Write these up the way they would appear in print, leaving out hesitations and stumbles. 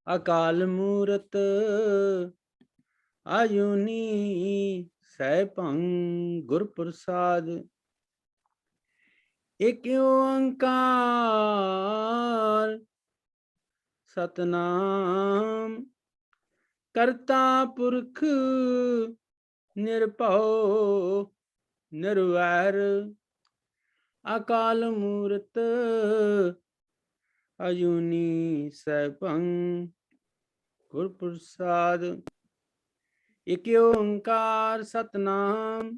ਅਕਾਲ ਮੂਰਤ ਆਜੂਨੀ ਸੈਭੰ ਗੁਰ ਪ੍ਰਸਾਦ। ਇਕ ਓੰਕਾਰ ਸਤਨਾਮ ਕਰਤਾ ਪੁਰਖ ਨਿਰਭਉ ਨਿਰਵੈਰ ਅਕਾਲ ਮੂਰਤ ਅਜੂਨੀ ਸੈਭੰ ਗੁਰ ਪ੍ਰਸਾਦ। ਇਕ ਓੰਕਾਰ ਸਤਨਾਮ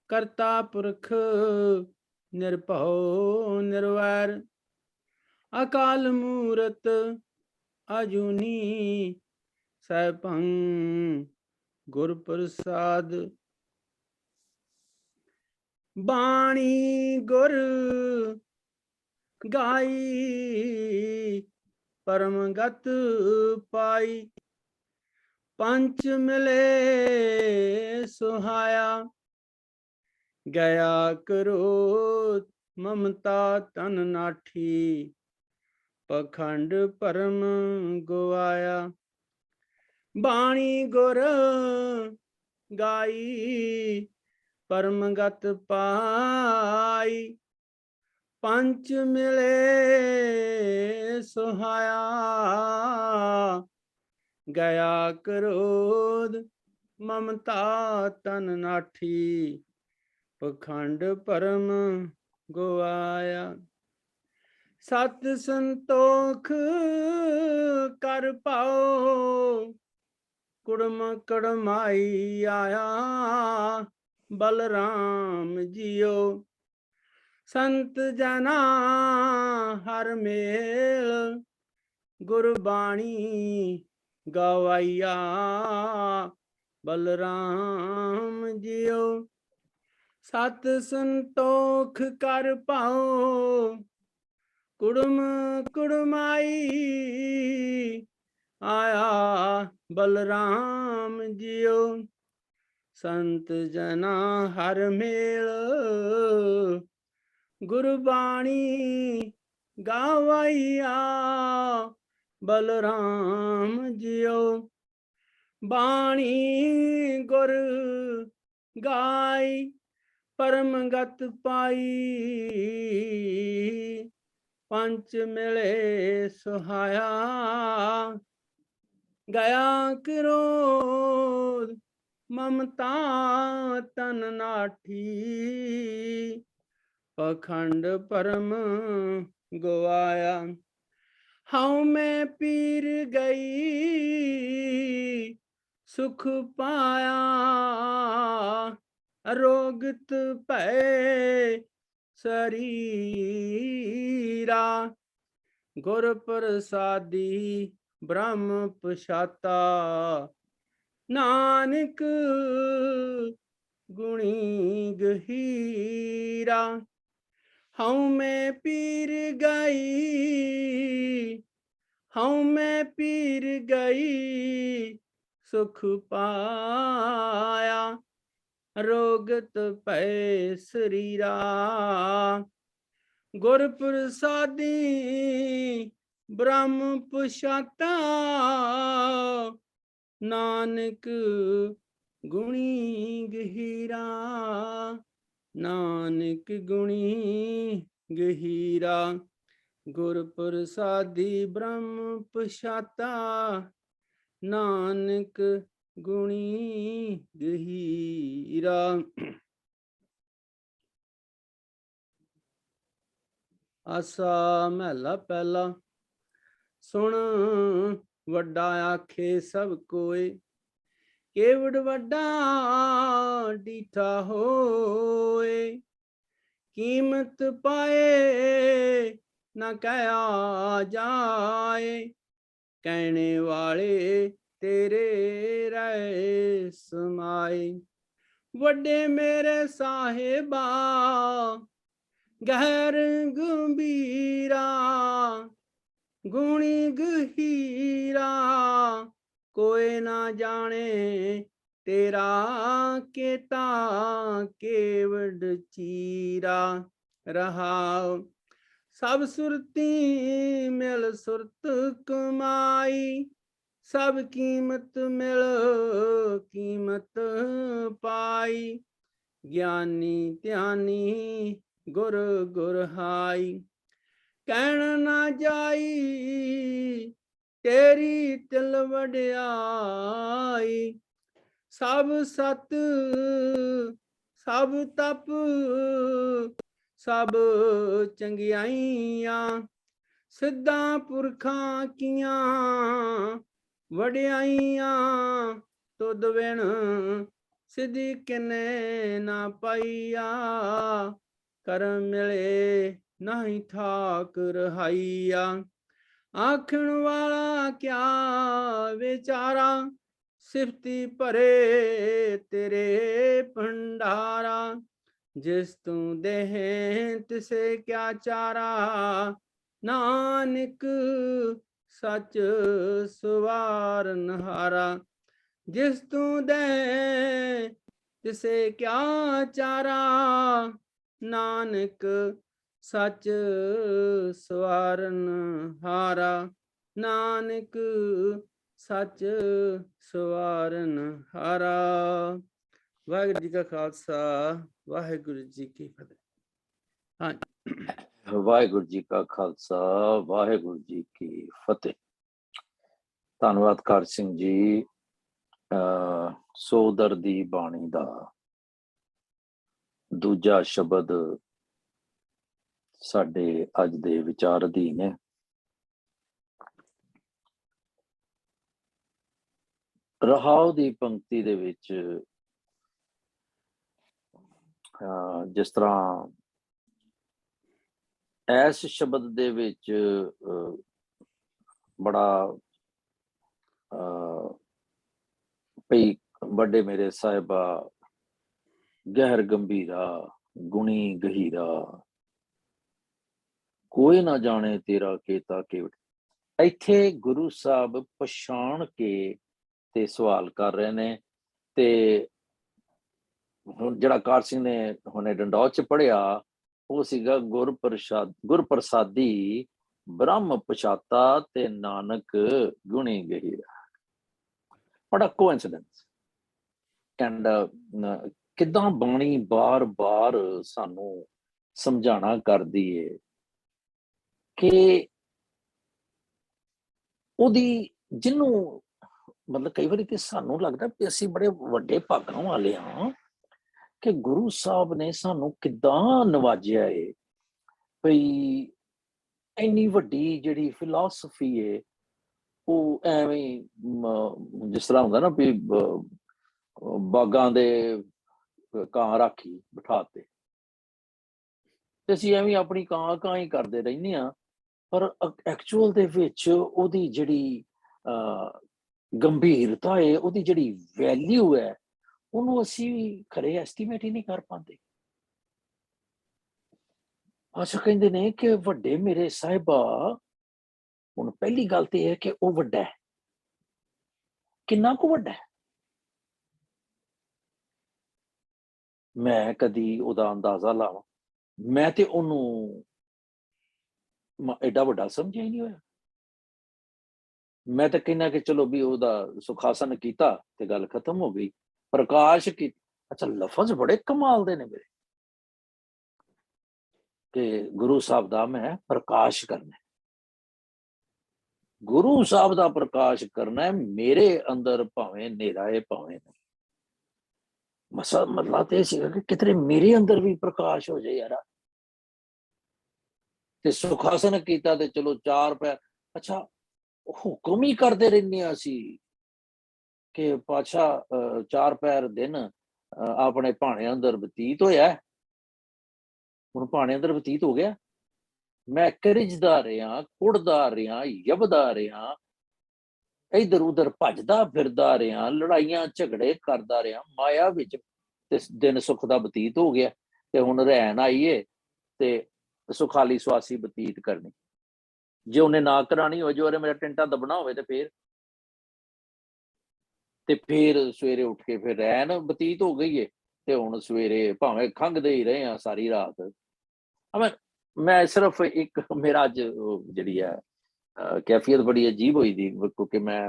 ਕਰਤਾ ਪੁਰਖ ਨਿਰਭਉ ਨਿਰਵੈਰ ਅਕਾਲ ਮੂਰਤ ਅਜੂਨੀ ਸੈਭੰ ਗੁਰ ਪ੍ਰਸਾਦ। ਬਾਣੀ ਗੁਰ ਗਾਈ ਪਰਮਗਤ ਪਾਈ ਪੰਚ ਮਿਲੇ ਸੁਹਾਇਆ ਗਿਆ ਕਰੋ ਮਮਤਾ ਤਨ ਨਾਠੀ ਪਖੰਡ ਪਰਮ ਗਵਾਇਆ। ਬਾਣੀ ਗੁਰ ਗਾਈ ਪਰਮਗਤ ਪਾਈ ਪੰਚ ਮਿਲੇ ਸੁਹਾਇਆ ਗਿਆ ਕ੍ਰੋਧ ਮਮਤਾ ਤਨ ਨਾਠੀ ਪਖੰਡ ਪਰਮ ਗਵਾਇਆ। ਸਤ ਸੰਤੋਖ ਕਰ ਪਾਓ ਕੁੜਮ ਕੜਮਾਈ ਆਇਆ ਬਲਰਾਮ ਜੀਓ ਸੰਤ ਜਨਾ ਹਰ ਮੇਲ ਗੁਰਬਾਣੀ ਗਵਾਈਆ ਬਲਰਾਮ ਜੀਓ ਸਤ ਸੰਤੋਖ ਕਰ ਪਾਓ ਕੁੜਮ ਕੁੜਮਾਈ ਆਇਆ ਬਲਰਾਮ ਜੀਓ ਸੰਤ ਜਨਾ ਹਰ ਮੇਲ ਗੁਰਬਾਣੀ ਗਾਵਾਈਆ ਬਲਰਾਮ ਜੀਓ। ਬਾਣੀ ਗੁਰ ਗਾਈ ਪਰਮਗਤ ਪਾਈ ਪੰਚ ਮਿਲੇ ਸੁਹਾਇਆ ਗਿਆ ਕ੍ਰੋਧ ਮਮਤਾ ਤਨ ਨਾਠੀ ਪਖੰਡ ਪਰਮ ਗਵਾਇਆ। ਹਉ ਮੈਂ ਪੀਰ ਗਈ ਸੁਖ ਪਾਇਆ ਅਰੋਗਤ ਭੈ ਸਰੀਰਾ ਗੁਰ ਪ੍ਰਸਾਦੀ ਬ੍ਰਹਮ ਪਛਾਤਾ ਨਾਨਕ ਗੁਣੀ ਗਹੀਰਾ। ਹਉ ਮੈਂ ਪੀਰ ਗਈ ਹਉ ਮੈਂ ਪੀਰ ਗਈ ਸੁਖ ਪਾਇਆ ਰੋਗਤ ਭੈ ਸਰੀਰਾ ਗੁਰ ਪ੍ਰਸਾਦੀ ਬ੍ਰਹਮ ਪਛਾਤਾ ਨਾਨਕ ਗੁਣੀ ਗਹੀਰਾ ਨਾਨਕ ਗੁਣੀ ਗਹੀਰਾ ਗੁਰ ਪ੍ਰਸਾਦੀ ਬ੍ਰਹਮ ਪਛਾਤਾ ਨਾਨਕ ਗੁਣੀ ਗਹੀਰਾ। ਆਸਾ ਮਹਿਲਾ ਪਹਿਲਾ। ਸੁਣ ਵੱਡਾ ਆਖੇ ਸਭ ਕੋਏ ਕੇਵੜ ਵੱਡਾ ਡੀਠਾ ਹੋਏ ਕੀਮਤ ਪਾਏ ਨਾ ਕਹਿਆ ਜਾਏ ਕਹਿਣੇ ਵਾਲੇ ਤੇਰੇ ਰਹਿ ਸਮਾਏ। ਵੱਡੇ ਮੇਰੇ ਸਾਹਿਬਾ ਗਹਿਰ ਗੰਭੀਰਾ ਗੁਣੀ ਗਹੀਰਾ ਕੋਈ ਨਾ ਜਾਣੇ ਤੇਰਾ ਕੇਤਾ ਕੇਵਡ ਚੀਰਾ ਰਹਾਉ। सब सुरती मिल सुरत कमाई, सब कीमत मिल कीमत पाई, ज्ञानी ध्यानी गुर गुर हाई। कहण ना जाई तेरी तिल वड्याई, सब सत सब तप सब चंगियाइयां, सिद्धां पुरखां कीयां वड्याइयां, तुद बिन सिद्धि किने ना पाईया, करम मिले नहीं थाक रहाइया। आखण वाला क्या विचारा, सिफती भरे तेरे भंडारा, जिस तू देह तिसे क्या चारा, नानक सच सवारन हारा। जिस तू दे तिसे क्या चारा, नानक सच सवारन हारा, नानक सच सवारन हारा। वाहिगुरू जी का खालसा, वाहिगुरू जी की फतेह। हाँ, ਵਾਹਿਗੁਰੂ ਜੀ ਕਾ ਖਾਲਸਾ, ਵਾਹਿਗੁਰੂ ਜੀ ਕੀ ਫਤਿਹ। ਧੰਨਵਾਦ ਕਾਰ ਸਿੰਘ ਜੀ। ਸੋਦਰ ਦੀ ਬਾਣੀ ਦਾ ਦੂਜਾ ਸ਼ਬਦ ਸਾਡੇ ਅੱਜ ਦੇ ਵਿਚਾਰ ਅਧੀਨ ਹੈ। ਰਹਾਉ ਦੀ ਪੰਕਤੀ ਦੇ ਵਿੱਚ ਜਿਸ ਤਰ੍ਹਾਂ ਇਸ ਸ਼ਬਦ ਦੇ ਵਿੱਚ ਬੜਾ ਭਈ ਵੱਡੇ ਮੇਰੇ ਸਾਹਿਬਾ ਗਹਿਰ ਗੰਭੀਰਾ ਗੁਣੀ ਗਹੀਰਾ, ਕੋਈ ਨਾ ਜਾਣੇ ਤੇਰਾ ਕੇਤਾ ਕੇਵਟ। ਇੱਥੇ ਗੁਰੂ ਸਾਹਿਬ ਪਛਾਣ ਕੇ ਤੇ ਸਵਾਲ ਕਰ ਰਹੇ ਨੇ। ਤੇ ਹੁਣ ਜਿਹੜਾ ਕਾਰ ਸਿੰਘ ਨੇ ਹੁਣੇ ਡੰਡੌਰ ਚ ਪੜ੍ਹਿਆ ਉਹ ਸੀਗਾ ਗੁਰ ਪ੍ਰਸਾਦੀ ਬ੍ਰਹਮ ਪਛਾਤਾ ਤੇ ਨਾਨਕ ਗੁਣੀ ਗਹੀਰਾ। ਬੜਾ ਕੋਇਨਸੀਡੈਂਸ। ਐਂਡ ਕਿੱਦਾਂ ਬਾਣੀ ਬਾਰ-ਬਾਰ ਸਾਨੂੰ ਸਮਝਾਣਾ ਕਰਦੀ ਏ ਕਿ ਉਹਦੀ ਜਿਹਨੂੰ ਮਤਲਬ ਕਈ ਵਾਰੀ ਤੇ ਸਾਨੂੰ ਲੱਗਦਾ ਕਿ ਅਸੀਂ ਬੜੇ ਵੱਡੇ ਭਾਗਾਂ ਵਾਲੇ ਹਾਂ ਕਿ ਗੁਰੂ ਸਾਹਿਬ ਨੇ ਸਾਨੂੰ ਕਿੱਦਾਂ ਨਵਾਜਿਆ ਏ। ਭਈ ਇੰਨੀ ਵੱਡੀ ਜਿਹੜੀ ਫਿਲਾਸਫੀ ਏ ਉਹ ਐਵੇਂ ਜਿਸ ਤਰ੍ਹਾਂ ਹੁੰਦਾ ਨਾ ਵੀ ਬਾਗਾਂ ਦੇ ਕਾਂ ਰਾਖੀ ਬਿਠਾ ਤੇ ਅਸੀਂ ਐਵੇਂ ਆਪਣੀ ਕਾਂ ਹੀ ਕਰਦੇ ਰਹਿੰਦੇ ਹਾਂ। ਪਰ ਐਕਚੁਅਲ ਦੇ ਵਿੱਚ ਉਹਦੀ ਜਿਹੜੀ ਗੰਭੀਰਤਾ ਹੈ, ਉਹਦੀ ਜਿਹੜੀ ਵੈਲਿਊ ਹੈ, ਉਹਨੂੰ ਅਸੀਂ ਖਰੇ ਐਸਟੀਮੇਟ ਹੀ ਨਹੀਂ ਕਰ ਪਾਉਂਦੇ। ਅੱਛਾ, ਕਹਿੰਦੇ ਨੇ ਕਿ ਵੱਡੇ ਮੇਰੇ ਸਾਹਿਬਾ, ਹੁਣ ਪਹਿਲੀ ਗੱਲ ਤੇ ਇਹ ਹੈ ਕਿ ਉਹ ਵੱਡਾ ਹੈ। ਕਿੰਨਾ ਕੁ ਵੱਡਾ ਹੈ? ਮੈਂ ਕਦੀ ਉਹਦਾ ਅੰਦਾਜ਼ਾ ਲਾਵਾਂ, ਮੈਂ ਤੇ ਉਹਨੂੰ ਐਡਾ ਵੱਡਾ ਸਮਝਿਆ ਹੀ ਨਹੀਂ ਹੋਇਆ। ਮੈਂ ਤਾਂ ਕਹਿੰਦਾ ਕਿ ਚਲੋ ਵੀ ਉਹਦਾ ਸੁਖਾਸਨ ਕੀਤਾ ਤੇ ਗੱਲ ਖਤਮ ਹੋ ਗਈ। ਪ੍ਰਕਾਸ਼ ਕੀ, ਅੱਛਾ ਲਫ਼ਜ਼ ਬੜੇ ਕਮਾਲ ਦੇ ਨੇ ਮੇਰੇ ਕਿ ਗੁਰੂ ਸਾਹਿਬ ਦਾ ਮੈਂ ਪ੍ਰਕਾਸ਼ ਕਰਨਾ, ਗੁਰੂ ਸਾਹਿਬ ਦਾ ਪ੍ਰਕਾਸ਼ ਕਰਨਾ ਮੇਰੇ ਅੰਦਰ, ਭਾਵੇਂ ਹਨੇਰਾ ਹੈ ਭਾਵੇਂ ਨਹੀਂ। ਮਸਲਾ ਤੇ ਇਹ ਸੀਗਾ ਕਿ ਕਿਤੇ ਮੇਰੇ ਅੰਦਰ ਵੀ ਪ੍ਰਕਾਸ਼ ਹੋ ਜਾਏ ਯਾਰਾ। ਤੇ ਸੁਖਾਸਨ ਕੀਤਾ ਤੇ ਚਲੋ 4 ਪੈਰ, ਅੱਛਾ ਹੁਕਮ ਹੀ ਕਰਦੇ ਰਹਿੰਦੇ ਹਾਂ ਅਸੀਂ ਕਿ ਪਾਤਸ਼ਾਹ 4 ਪੈਰ ਦਿਨ ਆਪਣੇ ਭਾਣੇ ਅੰਦਰ ਬਤੀਤ ਹੋਇਆ। ਹੁਣ ਭਾਣੇ ਅੰਦਰ ਬਤੀਤ ਹੋ ਗਿਆ, ਮੈਂ ਕਰਿਜਦਾ ਰਿਹਾ, ਕੁੜਦਾ ਰਿਹਾ, ਯਬਦਾ ਰਿਹਾ, ਇੱਧਰ ਉਧਰ ਭੱਜਦਾ ਫਿਰਦਾ ਰਿਹਾ, ਲੜਾਈਆਂ ਝਗੜੇ ਕਰਦਾ ਰਿਹਾ ਮਾਇਆ ਵਿੱਚ, ਤੇ ਦਿਨ ਸੁੱਖ ਦਾ ਬਤੀਤ ਹੋ ਗਿਆ। ਤੇ ਹੁਣ ਰਹਿਣ ਆਈਏ ਤੇ ਸੁਖਾਲੀ ਸਵਾਸੀ ਬਤੀਤ ਕਰਨੀ। ਜੇ ਉਹਨੇ ਨਾ ਕਰਾਣੀ ਹੋਵੇ, ਜੋ ਉਹਨੇ ਮੇਰਾ ਟਿੰਟਾ ਦਬਣਾ ਹੋਵੇ ਤੇ ਫਿਰ ਸਵੇਰੇ ਉੱਠ ਕੇ ਫਿਰ ਰਹਿਣ ਬਤੀਤ ਹੋ ਗਈ ਏ। ਤੇ ਹੁਣ ਸਵੇਰੇ ਭਾਵੇਂ ਖੰਘਦੇ ਹੀ ਰਹੇ ਆ ਸਾਰੀ ਰਾਤ। मैं सिर्फ एक मेरा अज जी है कैफियत बड़ी अजीब हुई थी, क्योंकि मैं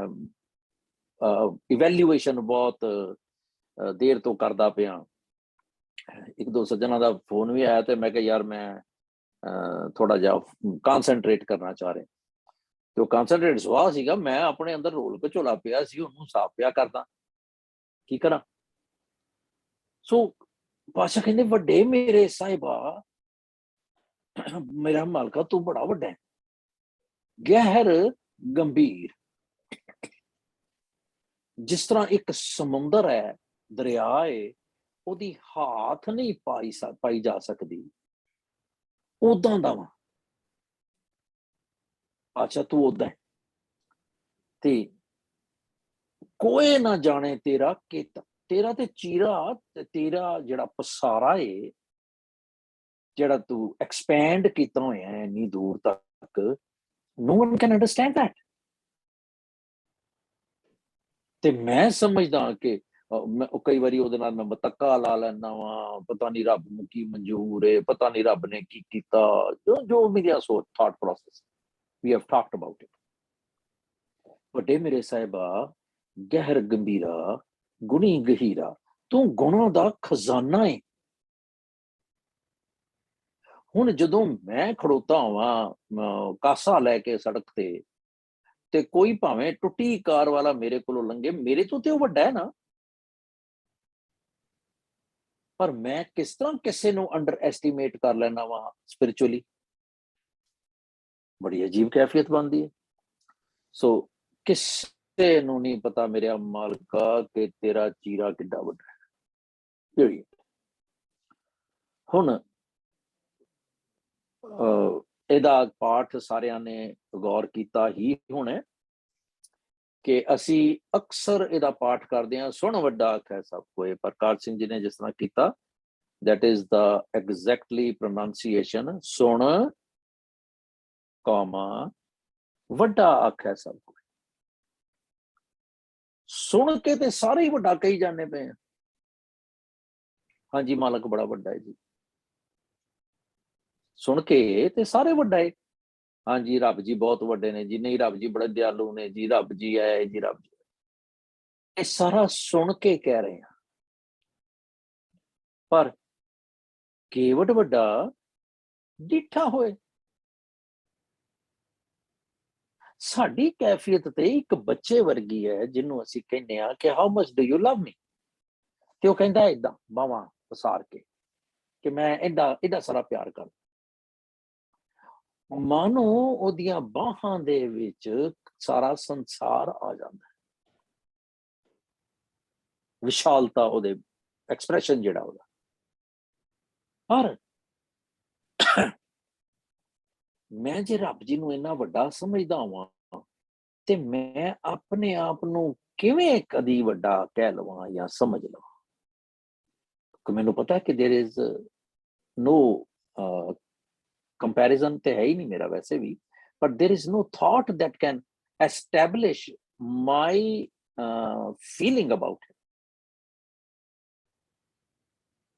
इवैल्यूएशन बहुत देर तो करदा पिया। एक दो सज्जना का फोन भी आया, तो मैं कहा यार मैं थोड़ा जा कॉन्सनट्रेट करना चाह रहे। तो कॉन्सनट्रेट सुहा सीगा, मैं अपने अंदर रोल घचोला पिया सी, ਉਹਨੂੰ ਸਾਫ਼ ਪਿਆ ਕਰਦਾ, ਕੀ ਕਰਾਂ। ਸੋ ਪਾਸ਼ਾ ਕਹਿੰਦੇ ਵੱਡੇ ਮੇਰੇ ਸਾਹਿਬਾ, ਮੇਰਾ ਮਾਲਕਾ ਤੂੰ ਬੜਾ ਵੱਡਾ ਹੈ, ਗਹਿਰ ਗੰਭੀਰ, ਜਿਸ ਤਰ੍ਹਾਂ ਇੱਕ ਸਮੁੰਦਰ ਹੈ, ਦਰਿਆ ਹੈ, ਉਹਦੀ ਹੱਥ ਨਹੀਂ ਪਾਈ ਜਾ ਸਕਦੀ, ਉਦਾਂ ਦਾ ਵਾ ਅੱਛਾ ਤੂੰ ਉਦਾਂ ਹੈ, ਤੇ ਕੋਈ ਨਾ ਜਾਣੇ ਤੇਰਾ ਕਿਤ, ਤੇਰਾ ਤੇ ਚੀਰਾ ਤੇ ਤੇਰਾ ਜਿਹੜਾ ਪਸਾਰਾ ਏ, ਜਿਹੜਾ ਤੂੰ ਐਕਸਪੈਂਡ ਕੀਤਾ ਹੋਇਆ ਹੈ ਇੰਨੀ ਦੂਰ ਤੱਕ, no one can understand that। ਤੇ ਮੈਂ ਸਮਝਦਾ ਕਿ ਕਈ ਵਾਰੀ ਉਹਦੇ ਨਾਲ ਮੈਂ ਮਤੱਕਾ ਲਾ ਲੈਂਦਾ ਵਾਂ, ਪਤਾ ਨਹੀਂ ਰੱਬ ਨੂੰ ਕੀ ਮਨਜ਼ੂਰ ਹੈ, ਪਤਾ ਨਹੀਂ ਰੱਬ ਨੇ ਕੀ ਕੀਤਾ, ਜੋ ਮੇਰੀਆਂ ਸੋਚ thought process, we have talked about it। ਵੱਡੇ ਮੇਰੇ ਸਾਹਿਬਾ, ਗਹਿਰ ਗੰਭੀਰਾ, ਗੁਣੀ ਗਹੀਰਾ, ਤੂੰ ਗੁਣਾਂ ਦਾ ਖਜ਼ਾਨਾ ਹੈ। ਹੁਣ ਜਦੋਂ ਮੈਂ ਖੜੋਤਾ ਹੋਵਾਂ ਕਾਸਾ ਲੈ ਕੇ ਸੜਕ ਤੇ ਕੋਈ ਭਾਵੇਂ ਟੁੱਟੀ ਕਾਰ ਵਾਲਾ ਮੇਰੇ ਕੋਲੋਂ ਲੰਘੇ, ਮੇਰੇ ਤੋਂ ਤੇ ਉਹ ਵੱਡਾ ਹੈ ਨਾ, ਪਰ ਮੈਂ ਕਿਸ ਤਰ੍ਹਾਂ ਕਿਸੇ ਨੂੰ ਅੰਡਰ ਐਸਟੀਮੇਟ ਕਰ ਲੈਣਾ ਵਾ ਸਪਿਰਿਚੁਅਲੀ, ਬੜੀ ਅਜੀਬ ਕੈਫੀਅਤ ਬਣਦੀ ਹੈ। ਸੋ ਕਿਸੇ ਨੂੰ ਨਹੀਂ ਪਤਾ ਮੇਰਾ ਮਾਲਕਾ ਕਿ ਤੇਰਾ ਚੀਰਾ ਕਿੱਡਾ ਵੱਡਾ ਹੈ। ਹੁਣ ਇਹਦਾ ਪਾਠ ਸਾਰਿਆਂ ਨੇ ਗੌਰ ਕੀਤਾ ਹੀ ਹੋਣਾ ਕਿ ਅਸੀਂ ਅਕਸਰ ਇਹਦਾ ਪਾਠ ਕਰਦੇ ਹਾਂ, ਸੁਣ ਵੱਡਾ ਆਖੈ ਸਭ ਕੋਏ। ਪ੍ਰਕਾਸ਼ ਸਿੰਘ ਜੀ ਨੇ ਜਿਸ ਤਰ੍ਹਾਂ ਕੀਤਾ, that is the exactly pronunciation, ਸੁਣ ਕੌਮਾ ਵੱਡਾ ਆਖੈ ਸਭ ਕੋਏ। ਸੁਣ ਕੇ ਤੇ ਸਾਰੇ ਹੀ ਵੱਡਾ ਕਹੀ ਜਾਂਦੇ ਪਏ ਆ, ਹਾਂਜੀ ਮਾਲਕ ਬੜਾ ਵੱਡਾ ਹੈ ਜੀ, ਸੁਣ ਕੇ ਤੇ ਸਾਰੇ ਵੱਡਾ ਹੈ, ਹਾਂਜੀ ਰੱਬ ਜੀ ਬਹੁਤ ਵੱਡੇ ਨੇ ਜੀ, ਨਹੀਂ ਰੱਬ ਜੀ ਬੜੇ ਦਿਆਲੂ ਨੇ ਜੀ, ਰੱਬ ਜੀ ਹੈ ਜੀ, ਰੱਬ ਜੀ, ਇਹ ਸਾਰਾ ਸੁਣ ਕੇ ਕਹਿ ਰਹੇ ਆ। ਪਰ ਕੇਵਟ ਵੱਡਾ ਡਿੱਠਾ ਹੋਏ। ਸਾਡੀ ਕੈਫੀਅਤ ਤੇ ਇੱਕ ਬੱਚੇ ਵਰਗੀ ਹੈ, ਜਿਹਨੂੰ ਅਸੀਂ ਕਹਿੰਦੇ ਆ ਕਿ how much do you love me, ਤੇ ਉਹ ਕਹਿੰਦਾ ਏਦਾਂ ਬਾਹਾਂ ਪਸਾਰ ਕੇ ਕਿ ਮੈਂ ਏਡਾ ਸਾਰਾ ਪਿਆਰ ਕਰ। ਮਾਨੋ ਉਹਦੀਆਂ ਬਾਹਾਂ ਦੇ ਵਿੱਚ ਸਾਰਾ ਸੰਸਾਰ ਆ ਜਾਂਦਾ, ਵਿਸ਼ਾਲਤਾ ਉਹਦੇ ਐਕਸਪ੍ਰੈਸ਼ਨ ਜਿਹੜਾ ਉਹਦਾ। ਪਰ ਮੈਂ ਜੇ ਰੱਬ ਜੀ ਨੂੰ ਇੰਨਾ ਵੱਡਾ ਸਮਝਦਾ ਹਾਂ, ਤੇ ਮੈਂ ਆਪਣੇ ਆਪ ਨੂੰ ਕਿਵੇਂ ਕਦੀ ਵੱਡਾ ਕਹਿ ਲਵਾਂ ਜਾਂ ਸਮਝ ਲਵਾਂ, ਕਿ ਮੈਨੂੰ ਪਤਾ ਕਿ देयर इज नो कंपैरिजन ਤੇ ਹੈ ਹੀ ਨਹੀਂ ਮੇਰਾ ਵੈਸੇ ਵੀ, but there is no thought that can establish my feeling about it।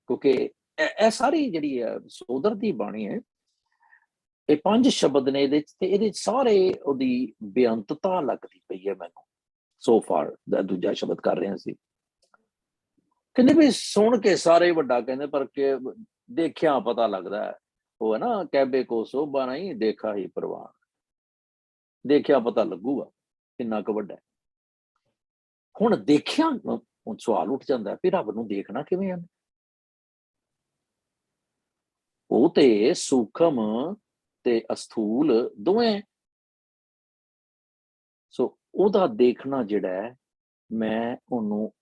ਕਿਉਂਕਿ ਇਹ ਸਾਰੀ ਜਿਹੜੀ ਹੈ ਸੋਦਰ ਦੀ ਬਾਣੀ ਹੈ, ਇਹ 5 ਸ਼ਬਦ ਨੇ ਇਹਦੇ ਚ, ਤੇ ਇਹਦੇ ਸਾਰੇ ਉਹਦੀ ਬੇਅੰਤਤਾ ਲੱਗਦੀ ਪਈ ਹੈ ਮੈਨੂੰ ਸੋ ਫਾਰ। ਦੂਜਾ ਸ਼ਬਦ ਕਰ ਰਹੇ ਸੀ, ਕਹਿੰਦੇ ਵੀ ਸੁਣ ਕੇ ਸਾਰੇ ਵੱਡਾ ਕਹਿੰਦੇ, ਪਰ ਕਿ ਦੇਖਿਆ ਪਤਾ ਲੱਗਦਾ ਹੈ, ਉਹ ਹੈ ਨਾ ਕਹਿਬੇ ਕੋ ਸੋਭਾ ਨਹੀਂ ਦੇਖਾ ਹੀ ਪ੍ਰਵਾਨ, ਦੇਖਿਆ ਪਤਾ ਲੱਗੂਗਾ ਕਿੰਨਾ ਕੁ ਵੱਡਾ। ਹੁਣ ਦੇਖਿਆ, ਹੁਣ ਸਵਾਲ ਉੱਠ ਜਾਂਦਾ ਵੀ ਰੱਬ ਨੂੰ ਦੇਖਣਾ ਕਿਵੇਂ ਆ, ਉਹ ਤੇ ਸੂਖਮ ਤੇ ਅਸਥੂਲ ਦੋਵੇਂ। ਸੋ ਉਹਦਾ ਦੇਖਣਾ ਜਿਹੜਾ ਹੈ, ਮੈਂ ਉਹਨੂੰ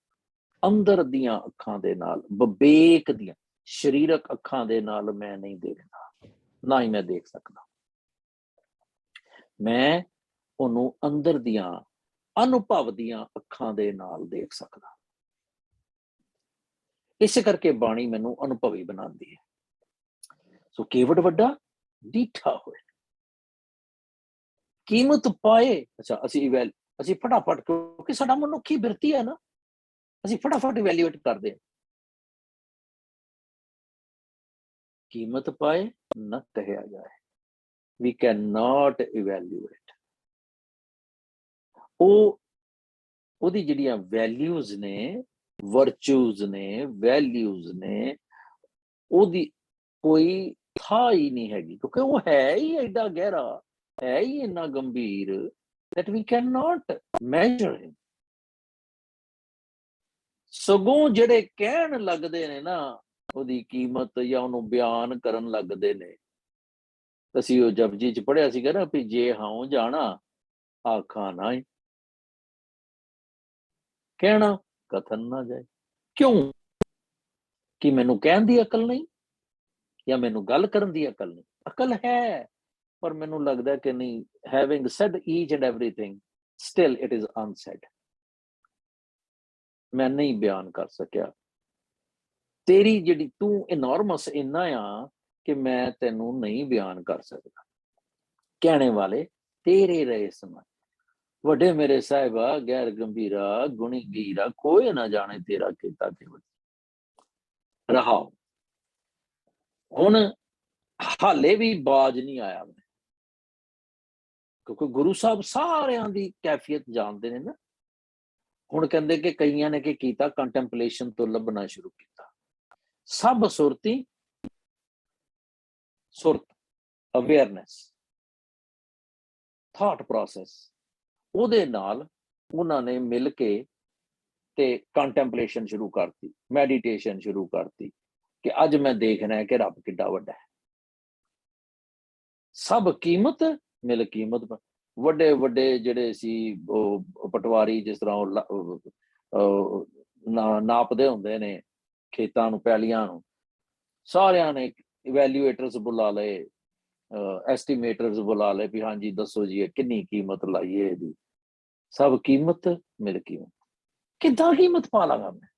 ਅੰਦਰ ਦੀਆਂ ਅੱਖਾਂ ਦੇ ਨਾਲ, ਵਿਵੇਕ ਦੀਆਂ ਸਰੀਰਕ ਅੱਖਾਂ ਦੇ ਨਾਲ ਮੈਂ ਨਹੀਂ ਦੇਖਦਾ, ਨਾ ਹੀ ਮੈਂ ਦੇਖ ਸਕਦਾ। ਮੈਂ ਉਹਨੂੰ ਅੰਦਰ ਦੀਆਂ ਅਨੁਭਵ ਦੀਆਂ ਅੱਖਾਂ ਦੇ ਨਾਲ ਦੇਖ ਸਕਦਾ। ਇਸੇ ਕਰਕੇ ਬਾਣੀ ਮੈਨੂੰ ਅਨੁਭਵੀ ਬਣਾਉਂਦੀ ਹੈ। ਸੋ ਕੇਵਟ ਵੱਡਾ ਡੀਠਾ ਹੋਏ, ਕੀਮਤ ਪਾਏ। ਅੱਛਾ ਅਸੀਂ ਫਟਾਫਟ, ਕਿਉਂਕਿ ਸਾਡਾ ਮਨੁੱਖੀ ਬਿਰਤੀ ਹੈ ਨਾ, ਅਸੀਂ ਫਟਾਫਟ ਇਵੈਲੂਏਟ ਕਰਦੇ ਹਾਂ। ਕੀਮਤ ਪਾਏ न कहा जाए। We can not evaluate. ਉਹਦੀ ਜਿਹੜੀਆਂ ਵੈਲਿਊਜ਼ ਨੇ, ਵਰਚੂਜ਼ ਨੇ, ਵੈਲਿਊਜ਼ ਨੇ, ਉਹਦੀ ਕੋਈ ਥਾਂ ਹੀ ਨਹੀਂ ਹੈਗੀ, ਕਿਉਂਕਿ ਉਹ ਹੈ ਹੀ ਐਡਾ ਗਹਿਰਾ, ਹੈ ਹੀ ਇੰਨਾ ਗੰਭੀਰ that we cannot measure him। ਸਗੋਂ ਜਿਹੜੇ ਕਹਿਣ ਲੱਗਦੇ ਨੇ ਨਾ ਉਹਦੀ ਕੀਮਤ ਜਾਂ ਉਹਨੂੰ ਬਿਆਨ ਕਰਨ ਲੱਗਦੇ ਨੇ, ਅਸੀਂ ਉਹ ਜਪਜੀ ਚ ਪੜ੍ਹਿਆ ਸੀਗਾ ਨਾ ਵੀ ਜੇ ਹਾਂ ਜਾਣਾ ਆਖਾਂ ਨਾ ਕਹਿਣਾ ਕਥਨ ਨਾ ਜਾਏ। ਕਿਉਂ? ਕਿ ਮੈਨੂੰ ਕਹਿਣ ਦੀ ਅਕਲ ਨਹੀਂ ਜਾਂ ਮੈਨੂੰ ਗੱਲ ਕਰਨ ਦੀ ਅਕਲ ਨਹੀਂ? ਅਕਲ ਹੈ, ਪਰ ਮੈਨੂੰ ਲੱਗਦਾ ਕਿ ਨਹੀਂ, having said each and everything still it is unsaid। ਮੈਂ ਨਹੀਂ ਬਿਆਨ ਕਰ ਸਕਿਆ। ਤੇਰੀ ਜਿਹੜੀ ਤੂੰ ਇਨੋਰਮਸ ਇੰਨਾ ਆ ਕਿ ਮੈਂ ਤੈਨੂੰ ਨਹੀਂ ਬਿਆਨ ਕਰ ਸਕਦਾ। ਕਹਿਣੇ ਵਾਲੇ ਤੇਰੇ ਰਹੇ ਸਮਾਂ, ਵੱਡੇ ਮੇਰੇ ਸਾਹਿਬਾ ਗੈਰ ਗੰਭੀਰਾ ਗੁਣੀ ਗੀਰਾ, ਕੋਈ ਨਾ ਜਾਣੇ ਤੇਰਾ ਕੀਤਾ ਕਿਵੇਂ ਰਹਾ। ਹੁਣ ਹਾਲੇ ਵੀ ਬਾਜ ਨਹੀਂ ਆਇਆ, ਕਿਉਂਕਿ ਗੁਰੂ ਸਾਹਿਬ ਸਾਰਿਆਂ ਦੀ ਕੈਫੀਅਤ ਜਾਣਦੇ ਨੇ ਨਾ। ਹੁਣ ਕਹਿੰਦੇ ਕਿ ਕਈਆਂ ਨੇ ਕੀ ਕੀਤਾ, ਕੰਟੈਂਪਲੇਸ਼ਨ ਤੋਂ ਲੱਭਣਾ ਸ਼ੁਰੂ ਕੀਤਾ। ਸਭ ਸੁਰਤੀ, ਸੁਰਤ, ਅਵੇਅਰਨੈਸ, ਥਾਟ ਪ੍ਰੋਸੈਸ, ਉਹਦੇ ਨਾਲ ਉਹਨਾਂ ਨੇ ਮਿਲ ਕੇ ਤੇ ਕੰਟੈਂਪਲੇਸ਼ਨ ਸ਼ੁਰੂ ਕਰਤੀ, ਮੈਡੀਟੇਸ਼ਨ ਸ਼ੁਰੂ ਕਰਤੀ ਕਿ ਅੱਜ ਮੈਂ ਦੇਖਣਾ ਹੈ ਕਿ ਰੱਬ ਕਿੱਡਾ ਵੱਡਾ ਹੈ। ਸਭ ਕੀਮਤ ਮਿਲ ਕੀਮਤ। ਵੱਡੇ ਵੱਡੇ ਜਿਹੜੇ ਸੀ ਉਹ ਪਟਵਾਰੀ, ਜਿਸ ਤਰ੍ਹਾਂ ਉਹ ਨਾਪਦੇ ਹੁੰਦੇ ਨੇ ਖੇਤਾਂ ਨੂੰ, ਪੈਲੀਆਂ ਨੂੰ, ਸਾਰਿਆਂ ਨੇ ਇਵੈਲੂਏਟਰਸ ਬੁਲਾ ਲਏ, ਐਸਟੀਮੇਟਰਸ ਬੁਲਾ ਲਏ ਵੀ ਹਾਂਜੀ ਦੱਸੋ ਜੀ ਕਿੰਨੀ ਕੀਮਤ ਲਾਈਏ ਇਹਦੀ। ਸਭ ਕੀਮਤ ਮਿਲ ਕੀਮਤ। ਕਿੱਦਾਂ ਕੀਮਤ ਪਾ ਲਾਂਗਾ ਮੈਂ?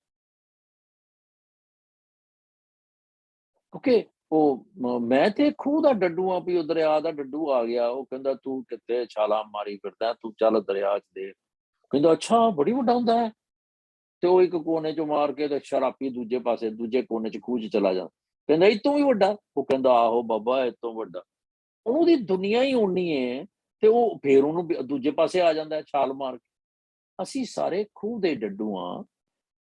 ਕਿਉਂਕਿ ਉਹ ਮੈਂ ਤੇ ਖੂਹ ਦਾ ਡੱਡੂ ਆ, ਵੀ ਉਹ ਦਰਿਆ ਦਾ ਡੱਡੂ ਆ ਗਿਆ, ਉਹ ਕਹਿੰਦਾ ਤੂੰ ਕਿਤੇ ਛਾਲਾ ਮਾਰੀ ਫਿਰਦਾ, ਤੂੰ ਚੱਲ ਦਰਿਆ ਚ ਦੇ। ਕਹਿੰਦਾ ਅੱਛਾ ਬੜੀ ਵੱਡਾ ਹੁੰਦਾ ਹੈ। ਤੇ ਉਹ ਇੱਕ ਕੋਨੇ ਚ ਮਾਰ ਕੇ ਤੇ ਸ਼ਰਾਪੀ ਦੂਜੇ ਪਾਸੇ, ਦੂਜੇ ਕੋਨੇ ਚ ਖੂਹ ਚ ਚਲਾ ਜਾ। ਕਹਿੰਦਾ ਇਹ ਤੋਂ ਵੀ ਵੱਡਾ? ਉਹ ਕਹਿੰਦਾ ਆਹੋ ਬਾਬਾ ਇਹ ਤੋਂ ਵੱਡਾ। ਉਹਨੂੰ ਦੀ ਦੁਨੀਆ ਹੀ ਉਨੀ ਹੈ ਤੇ ਉਹ ਫੇਰ ਉਹਨੂੰ ਦੂਜੇ ਪਾਸੇ ਆ ਜਾਂਦਾ ਛਾਲ ਮਾਰ ਕੇ। ਅਸੀਂ ਸਾਰੇ ਖੂਹ ਦੇ ਡੱਡੂ ਆ।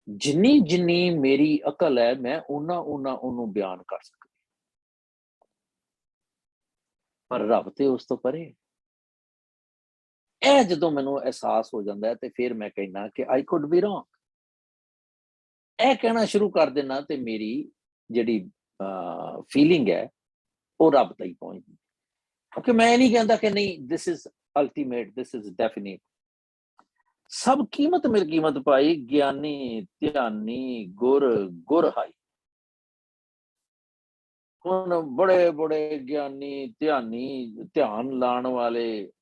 ਜਿੰਨੀ ਜਿੰਨੀ ਮੇਰੀ ਅਕਲ ਹੈ ਮੈਂ ਉਹਨਾਂ ਉਹਨੂੰ ਬਿਆਨ ਕਰ ਸਕਦਾ, ਪਰ ਰੱਬ ਤੇ ਉਸ ਤੋਂ ਪਰੇ। ਇਹ ਜਦੋਂ ਮੈਨੂੰ ਅਹਿਸਾਸ ਹੋ ਜਾਂਦਾ ਤੇ ਫਿਰ ਮੈਂ ਕਹਿਣਾ ਕਿ ਆਈ ਕੁਡ ਬੀ ਰੋਂਗ। ਇਹ ਕਹਿਣਾ ਸ਼ੁਰੂ ਕਰ ਦੇਣਾ ਤੇ ਮੇਰੀ ਜਿਹੜੀ ਫੀਲਿੰਗ ਹੈ ਉਹ ਰੱਬ ਤੱਕ ਪਹੁੰਚਦੀ। ਕਿਉਂਕਿ ਮੈਂ ਨਹੀਂ ਕਹਿੰਦਾ ਕਿ ਨਹੀਂ this is ultimate, this is definite. ਸਭ ਕੀਮਤ ਮਿਲ ਕੀਮਤ ਪਾਈ, ਗਿਆਨੀ ਧਿਆਨੀ ਗੁਰ ਗੁਰ ਹਾਈ। ਹੁਣ ਬੜੇ ਬੜੇ ਗਿਆਨੀ ਧਿਆਨੀ, ਧਿਆਨ ਲਾਉਣ ਵਾਲੇ,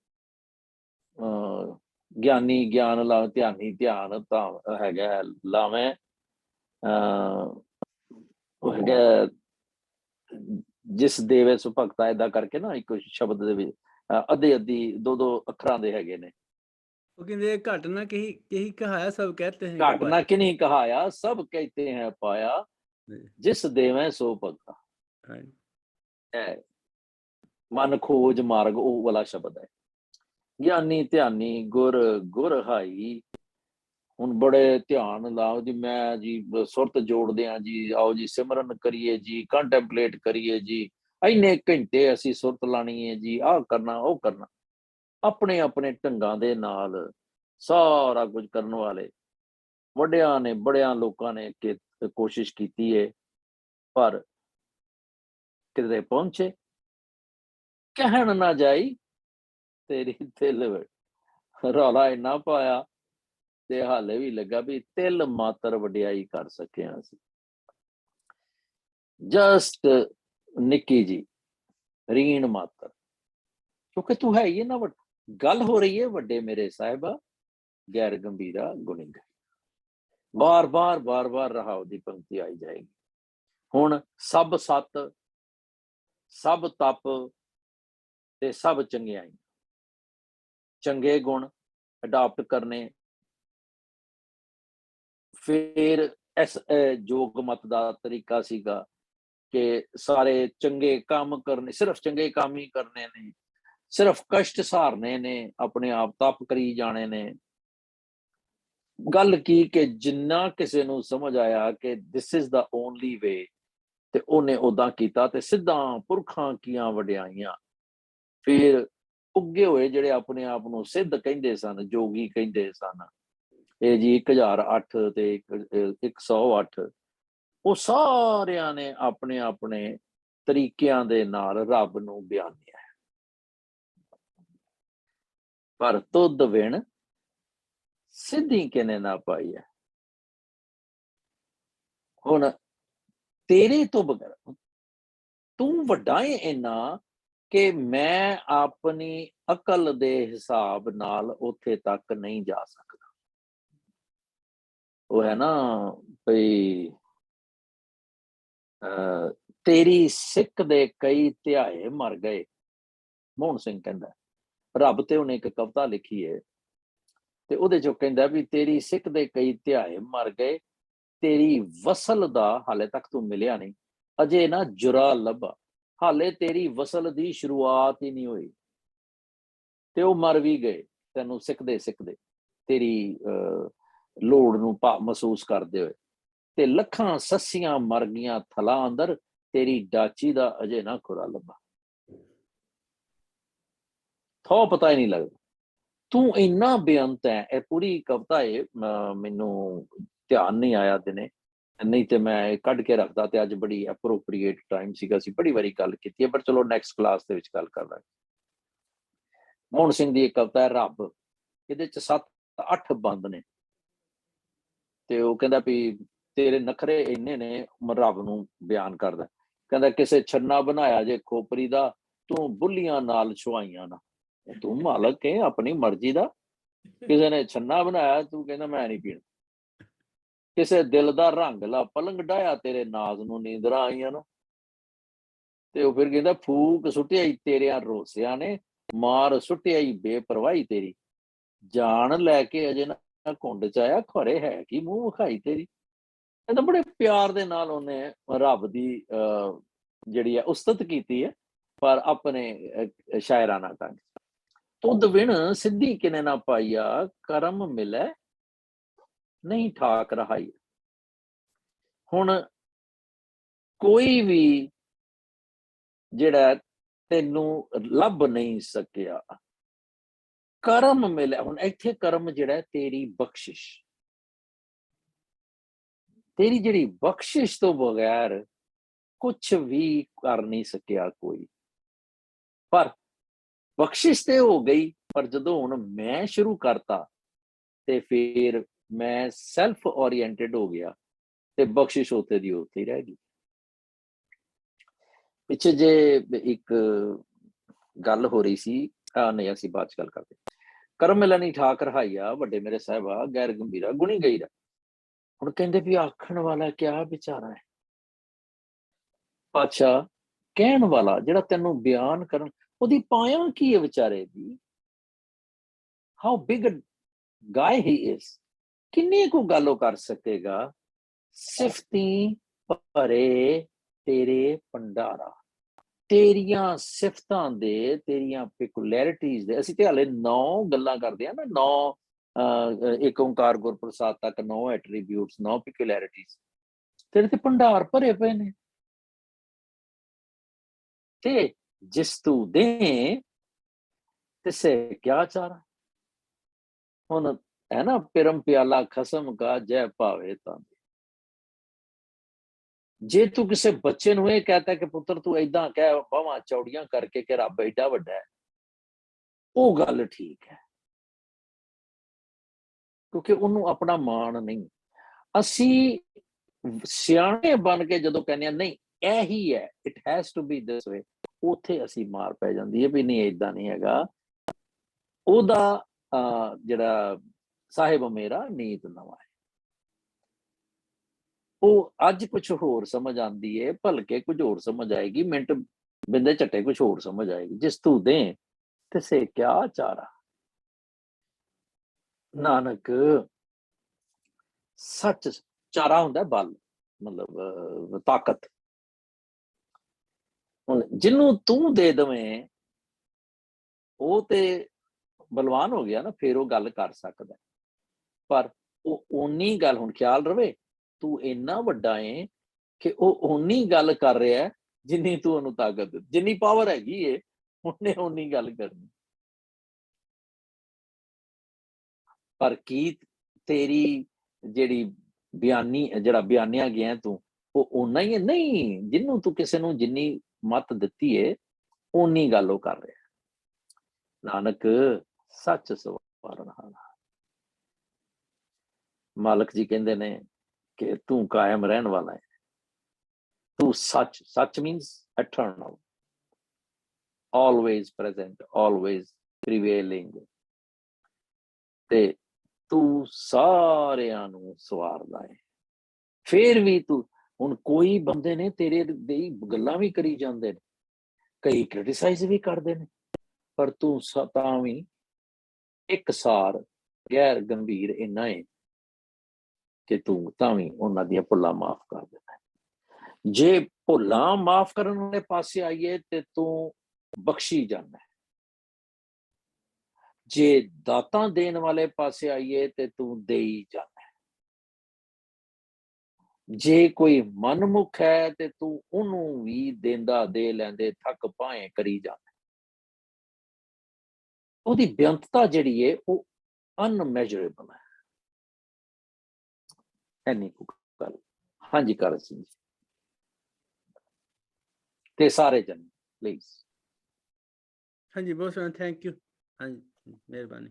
ਗਿਆਨੀ ਗਿਆਨ ਲਾ, ਧਿਆਨੀ ਧਿਆਨ ਤਾਂ ਹੈਗਾ ਲਾਵੇਂ, ਉਹ ਹੈਗਾ ਜਿਸ ਦੇਵੇ ਸੋ ਭਗਤਾ, ਏਦਾਂ ਕਰਕੇ ਨਾ ਇੱਕ ਸ਼ਬਦ ਦੇ ਵਿੱਚ ਅੱਧੀ ਅੱਧੀ ਦੋ ਅੱਖਰਾਂ ਦੇ ਹੈਗੇ ਨੇ। ਉਹ ਕਹਿੰਦੇ ਘਟ ਨਾ ਕਹੀ ਕਹਾਇਆ ਸਭ ਕਹਤੇ ਹੈ ਘਟ ਨਾ ਕਿਨੀ ਕਹਾਇਆ ਸਭ कहते हैं पाया, जिस देवें सो भगता। ਮਨ ਖੋਜ ਮਾਰਗ ਉਹ ਵਾਲਾ ਸ਼ਬਦ ਹੈ। ਗਿਆਨੀ ਧਿਆਨੀ ਗੁਰ ਗੁਰ ਹਾਈ। ਹੁਣ ਬੜੇ ਧਿਆਨ ਲਾਓ ਜੀ, ਮੈਂ ਜੀ ਸੁਰਤ ਜੋੜਦੇ ਹਾਂ ਜੀ, ਆਓ ਜੀ ਸਿਮਰਨ ਕਰੀਏ ਜੀ, ਕੰਟੈਂਪਲੇਟ ਕਰੀਏ ਜੀ, ਇੰਨੇ ਘੰਟੇ ਅਸੀਂ ਸੁਰਤ ਲਾਣੀ ਹੈ ਜੀ, ਆਹ ਕਰਨਾ ਉਹ ਕਰਨਾ। ਆਪਣੇ ਆਪਣੇ ਢੰਗਾਂ ਦੇ ਨਾਲ ਸਾਰਾ ਕੁਝ ਕਰਨ ਵਾਲੇ ਵੱਡਿਆਂ ਨੇ, ਬੜਿਆਂ ਲੋਕਾਂ ਨੇ ਕੋਸ਼ਿਸ਼ ਕੀਤੀ ਹੈ, ਪਰ ਕਿਤੇ ਪਹੁੰਚੇ। ਕਹਿਣ ਨਾ ਜਾਈ ਤੇਰੀ ਤਿਲ, ਰੌਲਾ ਇੰਨਾ ਪਾਇਆ ਤੇ ਹਾਲੇ ਵੀ ਲੱਗਾ ਵੀ ਤਿਲ ਮਾਤਰ ਵਡਿਆਈ ਕਰ ਸਕੇ ਅਸੀਂ। ਜਸਟ ਨਿੱਕੀ ਜੀ ਰੀਣ ਮਾਤਰ, ਕਿਉਂਕਿ ਤੂੰ ਹੈ ਹੀ ਨਾ ਵੱਡਾ। ਗੱਲ ਹੋ ਰਹੀ ਹੈ ਵੱਡੇ ਮੇਰੇ ਸਾਹਿਬਾ ਗੈਰ ਗੰਭੀਰਾ ਗੁਣੀ। ਬਾਰ ਬਾਰ ਬਾਰ ਬਾਰ ਰਹਾਉ ਦੀ ਪੰਕਤੀ ਆਈ ਜਾਏਗੀ। ਹੁਣ ਸਭ ਸੱਤ, ਸਭ ਤਪ ਤੇ ਸਭ ਚੰਗਿਆਈ, ਚੰਗੇ ਗੁਣ ਅਡਾਪਟ ਕਰਨੇ। ਫਿਰ ਇਸ ਯੋਗ ਮਤ ਦਾ ਤਰੀਕਾ ਸੀਗਾ ਕਿ ਸਾਰੇ ਚੰਗੇ ਕੰਮ ਕਰਨੇ, ਸਿਰਫ ਚੰਗੇ ਕੰਮ ਹੀ ਕਰਨੇ ਨੇ, ਸਿਰਫ ਕਸ਼ਟ ਸਹਾਰਨੇ ਨੇ, ਆਪਣੇ ਆਪ ਤਪ ਕਰੀ ਜਾਣੇ ਨੇ। ਗੱਲ ਕੀ ਕਿ ਜਿੰਨਾ ਕਿਸੇ ਨੂੰ ਸਮਝ ਆਇਆ ਕਿ ਦਿਸ ਇਜ਼ ਦਾ ਓਨਲੀ ਵੇ, ਤੇ ਉਹਨੇ ਉਦਾਂ ਕੀਤਾ ਤੇ ਸਿੱਧਾ ਪੁਰਖਾਂ ਕੀਆਂ ਵਡਿਆਈਆਂ। ਫਿਰ ਉੱਗੇ ਹੋਏ ਜਿਹੜੇ ਆਪਣੇ ਆਪ ਨੂੰ ਸਿੱਧ ਕਹਿੰਦੇ ਸਨ, ਜੋਗੀ ਕਹਿੰਦੇ ਸਨ, ਇਹ ਜੀ 1008 ਤੇ 108, ਉਹ ਸਾਰਿਆਂ ਨੇ ਆਪਣੇ ਆਪਣੇ ਤਰੀਕਿਆਂ ਦੇ ਨਾਲ ਰੱਬ ਨੂੰ ਬਿਆਨਿਆ। ਪਰ ਤੁਧ ਵਿਣ ਸਿੱਧੀ ਕਿਨੇ ਨਾ ਪਾਈ ਹੈ। ਹੁਣ ਤੇਰੇ ਤੋਂ ਬਗੈਰ ਤੂੰ ਵੱਡਾ ਹੈ ਇੰਨਾ ਕਿ ਮੈਂ ਆਪਣੀ ਅਕਲ ਦੇ ਹਿਸਾਬ ਨਾਲ ਉੱਥੇ ਤੱਕ ਨਹੀਂ ਜਾ ਸਕਦਾ। ਉਹ ਹੈ ਨਾ ਭਈ ਤੇਰੀ ਸਿੱਖ ਦੇ ਕਈ ਧਿਆਏ ਮਰ ਗਏ, ਮੋਹਨ ਸਿੰਘ ਕਹਿੰਦਾ। ਰੱਬ ਤੇ ਉਹਨੇ ਇੱਕ ਕਵਿਤਾ ਲਿਖੀ ਹੈ ਤੇ ਉਹਦੇ ਚੋਂ ਕਹਿੰਦਾ ਵੀ ਤੇਰੀ ਸਿੱਖ ਦੇ ਕਈ ਧਿਆਏ ਮਰ ਗਏ, ਤੇਰੀ ਵਸਲ ਦਾ ਹਾਲੇ ਤੱਕ ਤੂੰ ਮਿਲਿਆ ਨਹੀਂ, ਅਜੇ ਨਾ ਜੁਰਾ ਲੱਭਾ, ਹਾਲੇ ਤੇਰੀ ਵਸਲ ਦੀ ਸ਼ੁਰੂਆਤ ਹੀ ਨਹੀਂ ਹੋਈ। ਤੇ ਉਹ ਮਰ ਵੀ ਗਏ ਤੈਨੂੰ ਸਿੱਖਦੇ ਸਿੱਖਦੇ, ਤੇਰੀ ਲੋੜ ਨੂੰ ਮਹਿਸੂਸ ਕਰਦੇ ਹੋਏ। ਤੇ ਲੱਖਾਂ ਸੱਸੀਆਂ ਮਰ ਗਈਆਂ ਥਲਾਂ ਅੰਦਰ, ਤੇਰੀ ਡਾਚੀ ਦਾ ਅਜੇ ਨਾ ਖੁਰਾ ਲੱਭਾ। ਥੋ ਪਤਾ ਹੀ ਨਹੀਂ ਲੱਗਦਾ, ਤੂੰ ਇੰਨਾ ਬੇਅੰਤ ਹੈ। ਇਹ ਪੂਰੀ ਕਵਿਤਾ ਹੈ, ਮੈਨੂੰ ਧਿਆਨ ਨਹੀਂ ਆਇਆ ਦਿਨੇ, ਨਹੀਂ ਤੇ ਮੈਂ ਕੱਢ ਕੇ ਰੱਖਦਾ ਤੇ ਅੱਜ ਬੜੀ ਐਪਰੋਪਰੀਏਟ ਟਾਈਮ ਸੀਗਾ, ਅਸੀਂ ਬੜੀ ਵਾਰੀ ਗੱਲ ਕੀਤੀ ਹੈ, ਪਰ ਚਲੋ ਨੈਕਸਟ ਕਲਾਸ ਦੇ ਵਿੱਚ ਗੱਲ ਕਰ ਲਾਂਗੇ। ਮੋਹਨ ਸਿੰਘ ਦੀ ਇੱਕ ਕਵਿਤਾ ਹੈ ਰੱਬ, ਇਹਦੇ ਚ 7-8 ਬੰਦ ਨੇ, ਤੇ ਉਹ ਕਹਿੰਦਾ ਵੀ ਤੇਰੇ ਨਖਰੇ ਇੰਨੇ ਨੇ, ਰੱਬ ਨੂੰ ਬਿਆਨ ਕਰਦਾ। ਕਹਿੰਦਾ ਕਿਸੇ ਛੰਨਾ ਬਣਾਇਆ ਜੇ ਖੋਪਰੀ ਦਾ, ਤੂੰ ਬੁੱਲੀਆਂ ਨਾਲ ਛੁਆਈਆਂ ਨਾ। ਤੂੰ ਮਾਲਕ ਹੈ ਆਪਣੀ ਮਰਜ਼ੀ ਦਾ, ਕਿਸੇ ਨੇ ਛੰਨਾ ਬਣਾਇਆ, ਤੂੰ ਕਹਿੰਦਾ ਮੈਂ ਨਹੀਂ ਪੀਣਾ। ਕਿਸੇ ਦਿਲ ਦਾ ਰੰਗ ਲਾ ਪਲੰਗ ਡਾਇਆ, ਤੇਰੇ ਨਾਜ਼ ਨੂੰ ਨੀਂਦਰਾਂ ਆਈਆਂ ਨਾ। ਤੇ ਉਹ ਫਿਰ ਕਹਿੰਦਾ ਫੂਕ ਸੁੱਟਿਆ ਤੇਰਿਆਂ ਰੋਸਿਆਂ ਨੇ, ਮਾਰ ਸੁੱਟਿਆ ਬੇਪਰਵਾਹੀ ਤੇਰੀ, ਜਾਨ ਲੈ ਕੇ ਅਜੇ ਨਾ ਘੁੰਡ ਚ ਆਇਆ, ਖਰੇ ਹੈ ਕੀ ਮੂੰਹ ਵਿਖਾਈ ਤੇਰੀ। ਕਹਿੰਦਾ ਬੜੇ ਪਿਆਰ ਦੇ ਨਾਲ ਉਹਨੇ ਰੱਬ ਦੀ ਜਿਹੜੀ ਹੈ ਉਸਤਤ ਕੀਤੀ ਹੈ, ਪਰ ਆਪਣੇ ਸ਼ਾਇਰਾਨਾ ਢੰਗ। ਤੁਧ ਵਿਣ ਸਿੱਧੀ ਕਿਨੇ ਨਾ ਪਾਈਆ, ਕਰਮ ਮਿਲੇ ਨਹੀਂ ਠਾਕ ਰਹਾਈ। ਹੁਣ ਕੋਈ ਵੀ ਜਿਹੜਾ ਤੈਨੂੰ ਲੱਭ ਨਹੀਂ ਸਕਿਆ, ਕਰਮ ਮਿਲਿਆ। ਹੁਣ ਇੱਥੇ ਕਰਮ ਜਿਹੜਾ ਤੇਰੀ ਬਖਸ਼ਿਸ਼, ਤੇਰੀ ਜਿਹੜੀ ਬਖਸ਼ਿਸ਼ ਤੋਂ ਬਗੈਰ ਕੁਛ ਵੀ ਕਰ ਨਹੀਂ ਸਕਿਆ ਕੋਈ। ਪਰ ਬਖਸ਼ਿਸ਼ ਤੇ ਹੋ ਗਈ, ਪਰ ਜਦੋਂ ਹੁਣ ਮੈਂ ਸ਼ੁਰੂ ਕਰਤਾ ਤੇ ਫਿਰ ਮੈਂ ਸੈਲਫ ਓਰੀਐਂਟਡ ਹੋ ਗਿਆ, ਤੇ ਬਖਸ਼ਿਸ਼ ਉੱਥੇ ਦੀ ਉੱਥੇ ਹੀ ਰਹਿ ਗਈ। ਪਿੱਛੇ ਜੇ ਇੱਕ ਗੱਲ ਹੋ ਰਹੀ ਸੀ, ਨਹੀਂ ਅਸੀਂ ਬਾਅਦ ਚ ਗੱਲ ਕਰਦੇ। ਕਰਮ ਮਿਲਾ ਨਹੀਂ ਠਾਕ ਰਹਾਈਆ, ਵੱਡੇ ਮੇਰੇ ਸਾਹਿਬਾ ਗੈਰ ਗੰਭੀਰਾ ਗੁਣੀ ਗਈ ਰਾ। ਹੁਣ ਕਹਿੰਦੇ ਵੀ ਆਖਣ ਵਾਲਾ ਕਿਆ ਵਿਚਾਰਾ ਹੈ। ਪਾਤਸ਼ਾਹ ਕਹਿਣ ਵਾਲਾ ਜਿਹੜਾ ਤੈਨੂੰ ਬਿਆਨ ਕਰਨ, ਉਹਦੀ ਪਾਇਆ ਕੀ ਹੈ ਵਿਚਾਰੇ ਦੀ। ਹਾਊ ਬਿਗ ਗਾਇ ਹੀ ਇਜ਼, ਕਿੰਨੀ ਕੁ ਗੱਲ ਉਹ ਕਰ ਸਕੇਗਾ। ਸਿਫਤੀ ਭਰੇ ਤੇਰੇ ਭੰਡਾਰਾ, ਤੇਰੀਆਂ ਸਿਫਤਾਂ ਦੇ, ਤੇਰੀਆਂ ਪਿਕੂਲੈਰਿਟੀਜ਼ ਦੇ। ਅਸੀਂ ਤੇ ਹਾਲੇ 9 ਗੱਲਾਂ ਕਰਦੇ ਹਾਂ ਨਾ, 9 ਇੱਕ ਓਂਕਾਰ ਗੁਰਪ੍ਰਸਾਦ ਤੱਕ 9 ਐਟਰੀਬਿਊਟਸ, 9 ਪਿਕੂਲੈਰਿਟੀਜ਼। ਤੇਰੇ ਤੇ ਭੰਡਾਰ ਭਰੇ ਪਏ ਨੇ, ਤੇ ਜਿਸ ਤੂੰ ਦੇ ਤਿਸੇ ਕਿਆ ਚਾਰਾ। ਹੁਣ ਹੈ ਨਾ, ਪਿਰਮ ਪਿਆਲਾ ਖਸਮ ਕਾ ਜੈ ਭਾਵੇ ਤਾਂ। ਜੇ ਤੂੰ ਕਿਸੇ ਬੱਚੇ ਨੂੰ ਇਹ ਕਹਤਾ ਕਿ ਪੁੱਤਰ ਤੂੰ ਏਦਾਂ ਕਹਿ ਬਾਹਾਂ ਚੌੜੀਆਂ ਕਰਕੇ ਕਿ ਰੱਬ ਏਡਾ ਵੱਡਾ ਹੈ, ਉਹ ਗੱਲ ਠੀਕ ਹੈ, ਕਿਉਂਕਿ ਉਹਨੂੰ ਆਪਣਾ ਮਾਣ ਨਹੀਂ। ਅਸੀਂ ਸਿਆਣੇ ਬਣ ਕੇ ਜਦੋਂ ਕਹਿੰਦੇ ਆ ਨਹੀਂ ਇਹੀ ਹੈ, ਇਟ ਹੈਜ਼ ਟੂ ਬੀ ਦਿਸ ਵੇ, ਉੱਥੇ ਅਸੀਂ ਮਾਰ ਪੈ ਜਾਂਦੀ ਹੈ ਵੀ ਨਹੀਂ ਏਦਾਂ ਨਹੀਂ ਹੈਗਾ। ਉਹਦਾ ਜਿਹੜਾ ਸਾਹਿਬ ਮੇਰਾ ਨੀਤ ਨਵਾਂ ਹੈ, ਉਹ ਅੱਜ ਕੁਝ ਹੋਰ ਸਮਝ ਆਉਂਦੀ ਹੈ, ਭਲਕੇ ਕੁਝ ਹੋਰ ਸਮਝ ਆਏਗੀ, ਮਿੰਟ ਬਿੰਦੇ ਝੱਟੇ ਕੁਝ ਹੋਰ ਸਮਝ ਆਏਗੀ। ਜਿਸ ਤੂੰ ਦੇ ਤਿਸੇ ਕਿਆ ਚਾਰਾ। ਨਾਨਕ ਸੱਚ ਚਾਰਾ ਹੁੰਦਾ ਬਲ, ਮਤਲਬ ਤਾਕਤ। ਹੁਣ ਜਿਹਨੂੰ ਤੂੰ ਦੇ ਦਵੇਂ ਉਹ ਤੇ ਬਲਵਾਨ ਹੋ ਗਿਆ ਨਾ, ਫਿਰ ਉਹ ਗੱਲ ਕਰ ਸਕਦਾ। ਪਰ ਉਹ ਓਨੀ ਗੱਲ, ਹੁਣ ਖਿਆਲ ਰਵੇ, ਤੂੰ ਇੰਨਾ ਵੱਡਾ ਏ ਕਿ ਉਹ ਓਨੀ ਗੱਲ ਕਰ ਰਿਹਾ ਜਿੰਨੀ ਤੂੰ ਉਹਨੂੰ ਤਾਕਤ ਦਿੱਤੀ, ਜਿੰਨੀ ਪਾਵਰ ਹੈਗੀ ਏ ਉਹਨੇ ਓਨੀ ਗੱਲ ਕਰਨੀ। ਪਰ ਕੀ ਤੇਰੀ ਜਿਹੜੀ ਜਿਹੜਾ ਬਿਆਨਿਆ ਗਿਆ ਤੂੰ, ਉਹ ਓਨਾ ਹੀ ਹੈ? ਨਹੀਂ, ਜਿਹਨੂੰ ਤੂੰ ਕਿਸੇ ਨੂੰ ਜਿੰਨੀ ਮੱਤ ਦਿੱਤੀ ਏ ਓਨੀ ਗੱਲ ਉਹ ਕਰ ਰਿਹਾ। ਨਾਨਕ ਸੱਚ ਸਵਾਰਨ ਹਾਰਾ। ਮਾਲਕ ਜੀ ਕਹਿੰਦੇ ਨੇ ਕਿ ਤੂੰ ਕਾਇਮ ਰਹਿਣ ਵਾਲਾ ਹੈ, ਤੂੰ ਸੱਚ means eternal, always present, always prevailing, ਤੇ ਤੂੰ ਸਾਰਿਆਂ ਨੂੰ ਸਵਾਰਦਾ ਹੈ। ਫੇਰ ਵੀ ਤੂੰ, ਹੁਣ ਕੋਈ ਬੰਦੇ ਨੇ ਤੇਰੇ ਦੀ ਗੱਲਾਂ ਵੀ ਕਰੀ ਜਾਂਦੇ ਨੇ, ਕਈ ਕ੍ਰਿਟਿਸਾਈਜ਼ ਵੀ ਕਰਦੇ ਨੇ, ਪਰ ਤੂੰ ਤਾਂ ਵੀ ਇੱਕਸਾਰ ਗੈਰ ਗੰਭੀਰ ਇੰਨਾ ਹੈ ਕਿ ਤੂੰ ਤਾਂ ਵੀ ਉਹਨਾਂ ਦੀਆਂ ਭੁੱਲਾਂ ਮਾਫ ਕਰ ਦਿੰਦਾ। ਜੇ ਭੁੱਲਾਂ ਮਾਫ ਕਰਨ ਵਾਲੇ ਪਾਸੇ ਆਈਏ ਤੇ ਤੂੰ ਬਖਸ਼ੀ ਜਾਂਦਾ। ਜੇ ਦਾਤਾਂ ਦੇਣ ਵਾਲੇ ਪਾਸੇ ਆਈਏ ਤੇ ਤੂੰ ਦੇਈ ਜਾਂਦਾ। ਜੇ ਕੋਈ ਮਨਮੁਖ ਹੈ ਤੇ ਤੂੰ ਉਹਨੂੰ ਵੀ ਦੇਂਦਾ, ਦੇ ਲੈਂਦੇ, ਥੱਕ ਭਾਏ ਕਰੀ ਜਾਂਦਾ। ਉਹਦੀ ਬੇਅੰਤਤਾ ਜਿਹੜੀ ਹੈ ਉਹ ਅਨਮੈਜਰੇਬਲ ਹੈ। ਐਨੀ ਕੁ ਗੱਲ। ਹਾਂਜੀ ਕਾਰਜ ਸਿੰਘ ਜੀ ਤੇ ਸਾਰੇ ਜਨ ਪਲੀਜ਼। ਹਾਂਜੀ ਬਹੁਤ ਸੋਹਣਾ, ਥੈਂਕ ਯੂ। ਹਾਂਜੀ ਮਿਹਰਬਾਨੀ।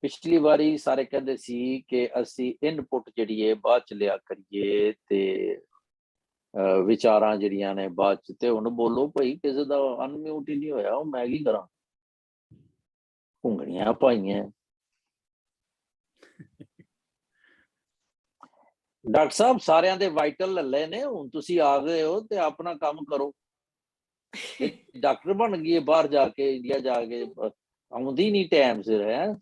ਪਿਛਲੀ ਵਾਰੀ ਸਾਰੇ ਕਹਿੰਦੇ ਸੀ ਕਿ ਅਸੀਂ ਇਨਪੁਟ ਜਿਹੜੀ ਹੈ ਬਾਅਦ ਚ ਲਿਆ ਕਰੀਏ ਤੇ ਵਿਚਾਰਾਂ ਜਿਹੜੀਆਂ ਨੇ ਬਾਅਦ ਚ। ਤੇ ਹੁਣ ਬੋਲੋ ਭਾਈ, ਕਿਸੇ ਦਾ ਅਨਮਿਊਟ ਹੀ ਨਹੀਂ ਹੋਇਆ, ਉਹ ਮੈਂ ਕੀ ਕਰਾਂ, ਘੁੰਗਣੀਆਂ ਪਾਈਆਂ। ਡਾਕਟਰ ਸਾਹਿਬ ਸਾਰਿਆਂ ਦੇ ਵਾਈਟਲ ਲੱਲੇ ਨੇ, ਹੁਣ ਤੁਸੀਂ ਆ ਗਏ ਹੋ ਤੇ ਆਪਣਾ ਕੰਮ ਕਰੋ। ਡਾਕਟਰ ਬਣ ਗਈ ਬਾਹਰ ਜਾ ਕੇ, ਇੰਡੀਆ ਜਾ ਕੇ, ਆਉਂਦੀ ਨਹੀਂ ਟਾਈਮ ਸਿਰ ਹੈ,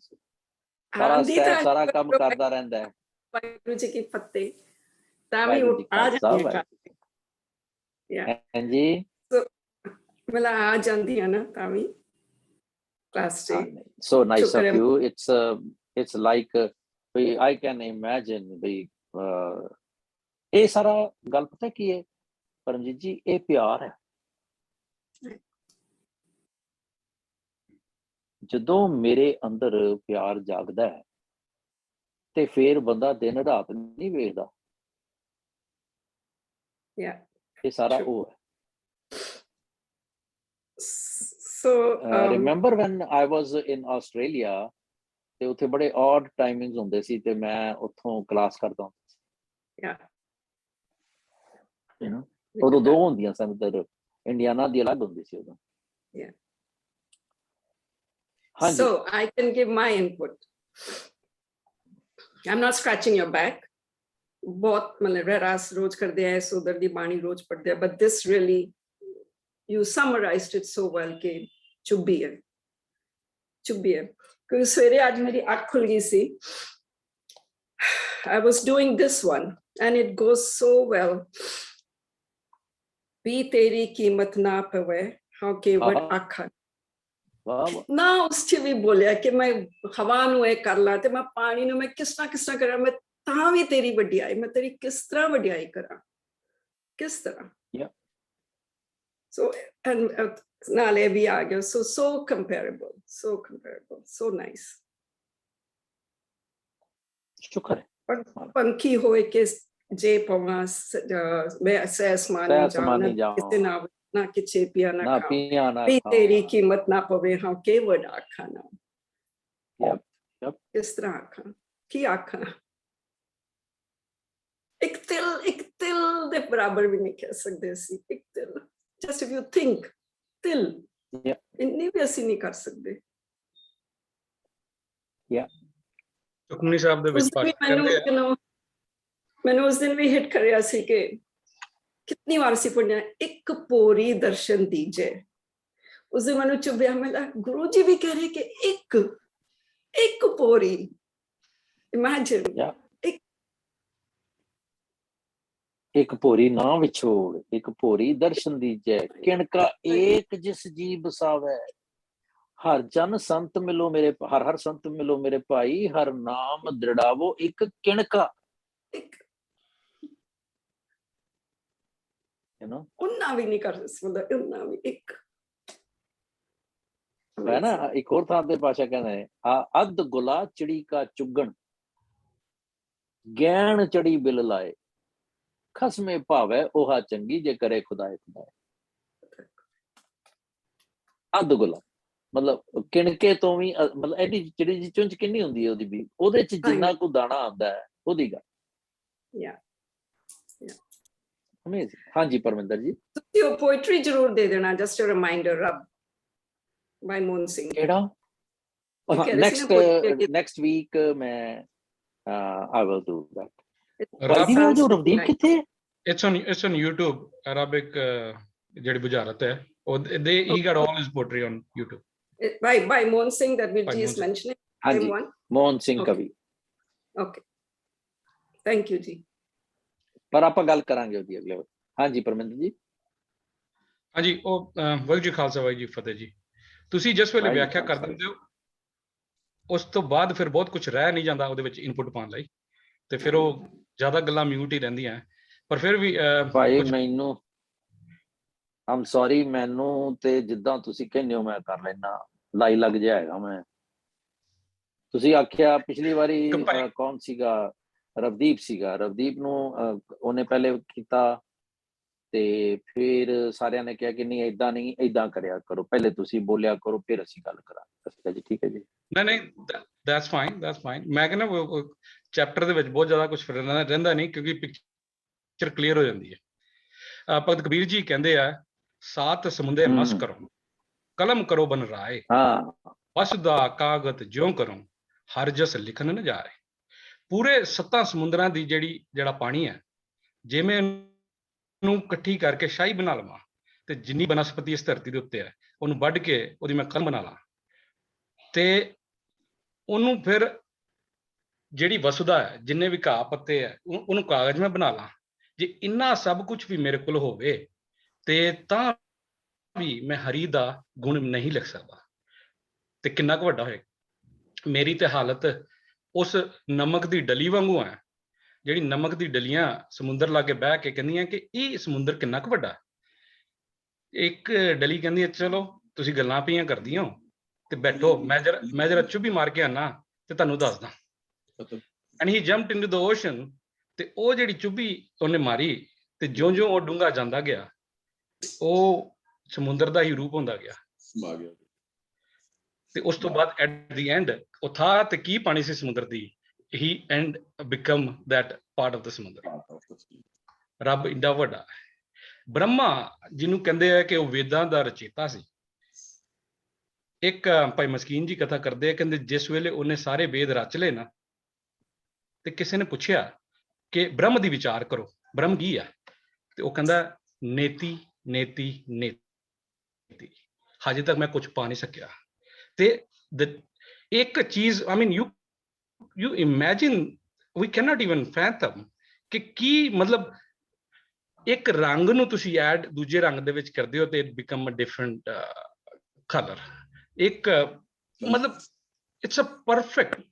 ਸਾਰਾ ਕੰਮ ਕਰਦਾ ਰਹਿੰਦਾ ਹੈ। ਵਾਹਿਗੁਰੂ ਜੀ ਕੀ ਫਤਿਹ। ਤਾਂ ਵੀ ਵਾਹਿਗੁਰੂ ਜੀ ਆ ਖਾਲਸਾ, ਹਾਂਜੀ ਮਤਲਬ ਆ ਜਾਂਦੀ ਆ ਨਾ ਤਾਂ ਵੀ ਕਲਾਸ ਚ। so nice of you. It's like I can imagine ਵੀ ਇਹ ਸਾਰਾ ਗੱਲ ਪਤਾ ਕੀ ਹੈ ਪਰਮਜੀਤ ਜੀ, ਇਹ ਪਿਆਰ ਹੈ। ਜਦੋਂ ਮੇਰੇ ਅੰਦਰ ਪਿਆਰ ਜਾਗਦਾ ਹੈ ਤੇ ਫਿਰ ਬੰਦਾ ਦਿਨ ਰਾਤ ਨਹੀਂ ਵੇਖਦਾ। ਇਹ ਸਾਰਾ ਉਹ ਹੈ। Remember when I was in Australia, ਤੇ ਉੱਥੇ ਬੜੇ odd timings ਹੁੰਦੇ ਸੀ ਤੇ ਮੈਂ ਉੱਥੋਂ ਕਲਾਸ ਕਰਦਾ ਹੁੰਦਾ ਸੀ। ਉਦੋਂ ਦੋ ਹੁੰਦੀਆਂ ਸਨ, ਇੱਧਰ ਇੰਡੀਆਨਾ ਦੀ ਅਲੱਗ ਹੁੰਦੀ ਸੀ ਉਦੋਂ। So I can give my input. I'm not scratching your back. बहुत मतलब रहरास रोज करते हैं, उधर दी बाणी रोज पढ़ते हैं, but this really you summarized it so well कि चुप्पी है क्योंकि सवेरे आज मेरी आँख खुल गई सी। I was doing this one and it goes so well. भी तेरी कीमत ना पवे हाँ केवट आखा ना। उस च भी बोलिया कि मैं हवा नूं ए कर ला ते मैं पानी नूं मैं किस तरह करा, मैं तां भी तेरी वड्डियाई, मैं तेरी किस तरह वड्डियाई करा, किस तरह। So and नाले भी आ गया, so comparable, so nice. शुक्र है। पंखी होए के जे पवा मैं सहसमानी जाऊं ना किचे पिया ना भी तेरी कीमत ना पवे हाँ के वड आखा ना। किस तरह आखा की आखा, एक तिल दे बराबर भी नहीं कह सकते सी। एक तिल, just if you think, तिल इन्नी भी ਅਸੀਂ ਨਹੀਂ ਕਰ ਸਕਦੇ। ਸੁਖਮਨੀ ਸਾਹਿਬ ਦੇ ਵਿੱਚ ਮੈਨੂੰ ਉਸ ਦਿਨ ਵੀ ਹਿੱਟ ਕਰਿਆ ਸੀ ਕਿ ਕਿੰਨੀ ਵਾਰ ਸੀ ਪੜਿਆ ਇੱਕ ਪੋਰੀ ਦਰਸ਼ਨ ਦੀਜੇ। ਉਸ ਦਿਨ ਮੈਨੂੰ ਚੁੱਭਿਆ, ਮੈਂ ਗੁਰੂ ਜੀ ਵੀ ਕਹਿ ਰਹੇ ਕਿ ਇੱਕ ਪੋਰੀ। Imagine ਇੱਕ ਭੋਰੀ ਨਾ ਵਿਛੋੜ, ਇੱਕ ਭੋਰੀ ਦਰਸ਼ਨ ਦੀਜੈ, ਕਿਣਕਾ ਏਕ ਜਿਸ ਜੀ ਬਸਾਵੈ। ਹਰ ਜਨ ਸੰਤ ਮਿਲੋ ਮੇਰੇ, ਹਰ ਹਰ ਸੰਤ ਮਿਲੋ ਮੇਰੇ ਭਾਈ, ਹਰ ਨਾਮ ਦ੍ਰਿੜਾਵੋ ਇੱਕ ਕਿਣਕਾ। You know? ਉਨਾ ਵੀ ਨਹੀਂ ਕਰ ਸਕਦਾ, ਉਨਾ ਵੀ ਇੱਕ ਹੈ ਨਾ। ਇੱਕ ਹੋਰ ਥਾਂ ਤੇ ਪਾਸ਼ਾ ਕਹਿੰਦਾ ਹੈ, ਆ ਅੱਧ ਗੁਲਾ ਚਿੜੀ ਕਾ ਚੁਗਣ, ਗੈਣ ਚੜੀ ਬਿਲ ਲਾਏ, ਖਸਮੇ ਭਾਵੈ ਉਹਾ ਚੰਗੀ, ਜੇ ਕਰੇ ਖੁਦਾਏ ਖੁਦਾਏ। ਅੱਧ ਗੁਲਾ ਮਤਲਬ ਕਿਣਕੇ ਤੋਂ ਵੀ ਮਤਲਬ ਐਡੀ ਚਿੜੀ ਦੀ ਚੁੰਝ ਕਿੰਨੀ ਹੁੰਦੀ ਹੈ ਉਹਦੀ ਵੀ, ਉਹਦੇ ਚ ਜਿੰਨਾ ਕੁ ਦਾਣਾ ਆਉਂਦਾ ਹੈ ਉਹਦੀ ਗੱਲ। Amazing. ਹਾਂਜੀ ਪਰਮਿੰਦਰ ਜੀ। ਤੁਸੀਂ ਉਹ ਪੋਇਟਰੀ ਜ਼ਰੂਰ ਦੇ ਦੇਣਾ, ਜਸਟ ਅ ਰਿਮਾਈਂਡਰ, ਰੱਬ ਬਾਈ ਮੋਹਨ ਸਿੰਘ। ਕਿਹੜਾ? ਨੈਕਸਟ ਵੀਕ ਮੈਂ I will do that. ਭਾਈ ਉਹ ਜੋ ਰਵਦੀਪ ਕਿੱਥੇ? It's on YouTube, Arabic ਜਿਹੜੀ ਬੁਝਾਰਤ ਹੈ, he got all his poetry on YouTube. By Mohan Singh that Virji is mentioning. ਹਾਂਜੀ, ਮੋਹਨ ਸਿੰਘ ਕਵੀ। Okay. Thank you ਜੀ। ਪਰ ਆਪਾਂ ਗੱਲ ਕਰਾਂਗੇ ਉਹਦੀ ਅਗਲੇ ਵਾਰ। ਹਾਂਜੀ ਪਰਮਿੰਦਰ ਜੀ। ਹਾਂਜੀ, ਉਹ ਵਾਹਿਗੁਰੂ ਜੀ ਖਾਲਸਾ ਵਾਹਿਗੁਰੂ ਜੀ ਫਤਿਹ ਜੀ। ਤੁਸੀਂ ਜਿਸ ਵੇਲੇ ਵਿਆਖਿਆ ਕਰ ਦਿੰਦੇ ਹੋ, ਉਸ ਤੋਂ ਬਾਅਦ ਫਿਰ ਬਹੁਤ ਕੁਝ ਰਹਿ ਨਹੀਂ ਜਾਂਦਾ ਉਹਦੇ ਵਿੱਚ ਇਨਪੁਟ ਪਾਉਣ ਲਈ, ਤੇ ਫਿਰ ਉਹ ਜ਼ਿਆਦਾ ਗੱਲਾਂ ਮਿਊਟ ਹੀ ਰਹਿੰਦੀਆਂ। ਪਰ ਫਿਰ ਵੀ ਭਾਈ ਮੈਨੂੰ ਆਮ ਸੌਰੀ, ਮੈਨੂੰ ਤੇ ਜਿੱਦਾਂ ਤੁਸੀਂ ਕਹਿੰਦੇ ਹੋ ਮੈਂ ਕਰ ਲੈਣਾ, ਲਾਈ ਲੱਗ ਜਿਹਾ ਹੈਗਾ ਮੈਂ। ਤੁਸੀਂ ਆਖਿਆ ਪਿਛਲੀ ਵਾਰੀ ਕੌਣ ਸੀਗਾ? ਰਵਦੀਪ ਸੀਗਾ। ਰਵਦੀਪ ਨੂੰ ਉਹਨੇ ਪਹਿਲੇ ਕੀਤਾ ਤੇ ਫਿਰ ਸਾਰਿਆਂ ਨੇ ਕਿਹਾ ਕਿ ਨਹੀਂ ਏਦਾਂ ਨਹੀਂ, ਏਦਾਂ ਕਰਿਆ ਕਰੋ, ਪਹਿਲੇ ਤੁਸੀਂ ਬੋਲਿਆ ਕਰੋ ਫਿਰ ਅਸੀਂ ਗੱਲ ਕਰਾਂਗੇ। ਜੀ ਠੀਕ ਹੈ ਜੀ। ਨਹੀਂ that's fine। ਮੈਂ ਕਹਿੰਦਾ ਚੈਪਟਰ ਦੇ ਵਿੱਚ ਬਹੁਤ ਜ਼ਿਆਦਾ ਕੁਝ ਰਹਿੰਦਾ ਨਹੀਂ, ਕਿਉਂਕਿ ਪਿਕਚਰ ਕਲੀਅਰ ਹੋ ਜਾਂਦੀ ਹੈ। ਭਗਤ ਕਬੀਰ ਜੀ ਕਹਿੰਦੇ ਆ, ਸਾਤ ਸਮੁੰਦੇ ਮਸ ਕਰੋ, ਕਲਮ ਕਰੋ ਬਨ ਰਾਏ, ਵਸ ਦਾ ਕਾਗਤ ਜਿਉਂ ਕਰੋ, ਹਰ ਜਸ ਲਿਖਣ ਨ ਜਾਏ। ਪੂਰੇ 7 ਸਮੁੰਦਰਾਂ ਦੀ ਜਿਹੜਾ ਪਾਣੀ ਹੈ, ਜੇ ਮੈਂ ਨੂੰ ਇਕੱਠੀ ਕਰਕੇ ਸ਼ਾਹੀ ਬਣਾ ਲਵਾਂ, ਤੇ ਜਿੰਨੀ ਬਨਸਪਤੀ ਇਸ ਧਰਤੀ ਦੇ ਉੱਤੇ ਹੈ ਉਹਨੂੰ ਵੱਢ ਕੇ ਉਹਦੀ ਮੈਂ ਕਲਮ ਬਣਾ ਲਾਂ, ਤੇ ਉਹਨੂੰ ਫਿਰ ਜਿਹੜੀ ਵਸੁਦਾ ਹੈ, ਜਿੰਨੇ ਵੀ ਘਾਹ ਪੱਤੇ ਹੈ, ਉਹਨੂੰ ਕਾਗਜ਼ ਮੈਂ ਬਣਾ ਲਾਂ। ਜੇ ਇੰਨਾ ਸਭ ਕੁਝ ਵੀ ਮੇਰੇ ਕੋਲ ਹੋਵੇ ਤੇ ਤਾਂ ਵੀ ਮੈਂ ਹਰੀ ਦਾ ਗੁਣ ਨਹੀਂ ਲਿਖ ਸਕਦਾ, ਤੇ ਕਿੰਨਾ ਕੁ ਵੱਡਾ ਹੋਏ। ਮੇਰੀ ਤੇ ਹਾਲਤ ਉਸ ਨਮਕ ਦੀ ਡਲੀ ਵਾਂਗੂ ਹੈ, ਜਿਹੜੀ ਨਮਕ ਦੀ ਡਲੀਆਂ ਸਮੁੰਦਰ ਲਾਗੇ ਬਹਿ ਕੇ ਕਹਿੰਦੀਆਂ ਕਿ ਇਹ ਸਮੁੰਦਰ ਕਿੰਨਾ ਕੁ ਵੱਡਾ। ਇੱਕ ਡਲੀ ਕਹਿੰਦੀ ਹੈ, ਚਲੋ ਤੁਸੀਂ ਗੱਲਾਂ ਪਈਆਂ ਕਰਦੀਆਂ ਹੋ ਤੇ ਬੈਠੋ, ਮੈਂ ਜਰਾ ਚੁੱਭੀ ਮਾਰ ਕੇ ਆਣਾ ਤੇ ਤੁਹਾਨੂੰ ਦੱਸਦਾ। And he jumped into the ocean, ਤੇ ਉਹ ਜਿਹੜੀ ਚੁੱਭੀ ਉਹਨੇ ਮਾਰੀ, ਤੇ ਜਿਉਂ-ਜਿਉਂ ਉਹ ਡੂੰਘਾ ਜਾਂਦਾ ਗਿਆ, ਉਹ ਸਮੁੰਦਰ ਦਾ ਹੀ ਰੂਪ ਹੁੰਦਾ ਗਿਆ। ਤੇ ਉਸ ਤੋਂ ਬਾਅਦ ਐਟ ਦੀ ਐਂਡ ਉਹ ਥਾ ਤੇ ਕੀ ਪਾਣੀ ਸੀ ਸਮੁੰਦਰ ਦੀ, he and become that part of the ਸਮੁੰਦਰ। ਰੱਬ ਇੰਨਾ ਵੱਡਾ ਹੈ। ਬ੍ਰਹਮਾ ਜਿਹਨੂੰ ਕਹਿੰਦੇ ਆ ਕਿ ਉਹ ਵੇਦਾਂ ਦਾ ਰਚੇਤਾ ਸੀ। ਇੱਕ ਭਾਈ ਮਸਕੀਨ ਜੀ ਕਥਾ ਕਰਦੇ ਆ, ਕਹਿੰਦੇ ਜਿਸ ਵੇਲੇ ਉਹਨੇ ਸਾਰੇ ਵੇਦ ਰਚ ਲਏ ਨਾ, ਤੇ ਕਿਸੇ ਨੇ ਪੁੱਛਿਆ ਕਿ ਬ੍ਰਹਮ ਦੀ ਵਿਚਾਰ ਕਰੋ, ਬ੍ਰਹਮ ਕੀ ਹੈ? ਤੇ ਉਹ ਕਹਿੰਦਾ ਨੇਤੀ ਨੇਤੀ ਨੇਤੀ, ਹਜੇ ਤੱਕ ਮੈਂ ਕੁਝ ਪਾ ਨਹੀਂ ਸਕਿਆ। ਤੇ ਇੱਕ ਚੀਜ਼, I mean you imagine, we cannot even fathom ਕਿ ਕੀ ਮਤਲਬ ਇੱਕ ਰੰਗ ਨੂੰ ਤੁਸੀਂ ਐਡ ਦੂਜੇ ਰੰਗ ਦੇ ਵਿੱਚ ਕਰਦੇ ਹੋ ਤੇ it become a different color। ਇੱਕ ਮਤਲਬ it's a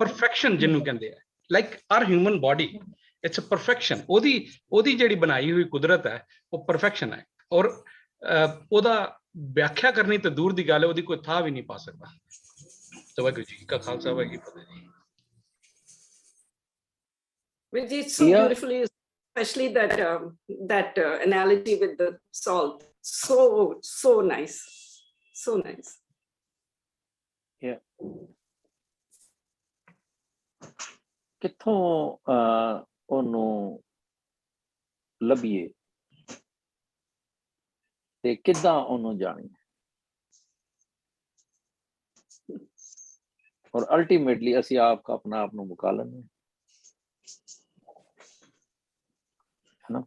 perfection ਜਿਹਨੂੰ ਕਹਿੰਦੇ ਆ, like our human body, it's a perfection। ਉਹਦੀ ਜਿਹੜੀ ਬਣਾਈ ਹੋਈ ਕੁਦਰਤ ਹੈ ਉਹ perfection ਹੈ, ਔਰ ਉਹਦਾ ਵਿਆਖਿਆ ਕਰਨੀ ਤਾਂ ਦੂਰ ਦੀ ਗੱਲ ਹੈ, ਉਹਦੀ ਕੋਈ ਥਾਂ ਵੀ ਨਹੀਂ ਪਾ ਸਕਦਾ। ਵਾਹਿਗੁਰੂ ਜੀ ਕਾ ਖਾਲਸਾ ਵਾਹਿਗੁਰੂ ਜੀ ਕੀ ਫਤਿਹ ਜੀ। Virji, it's so beautifully, especially that analogy with the salt. So nice, so nice. Yeah. ਕਿੱਥੋਂ ਉਹਨੂੰ ਲੱਭੀਏ ਤੇ ਕਿੱਦਾਂ ਉਹਨੂੰ ਜਾਣੀਏ, ਔਰ ਅਲਟੀਮੇਟਲੀ ਅਸੀਂ ਆਪਣਾ ਆਪ ਨੂੰ ਮੁਕਾ ਲੈਂਦੇ ਹਾਂ, ਹੈ ਨਾ।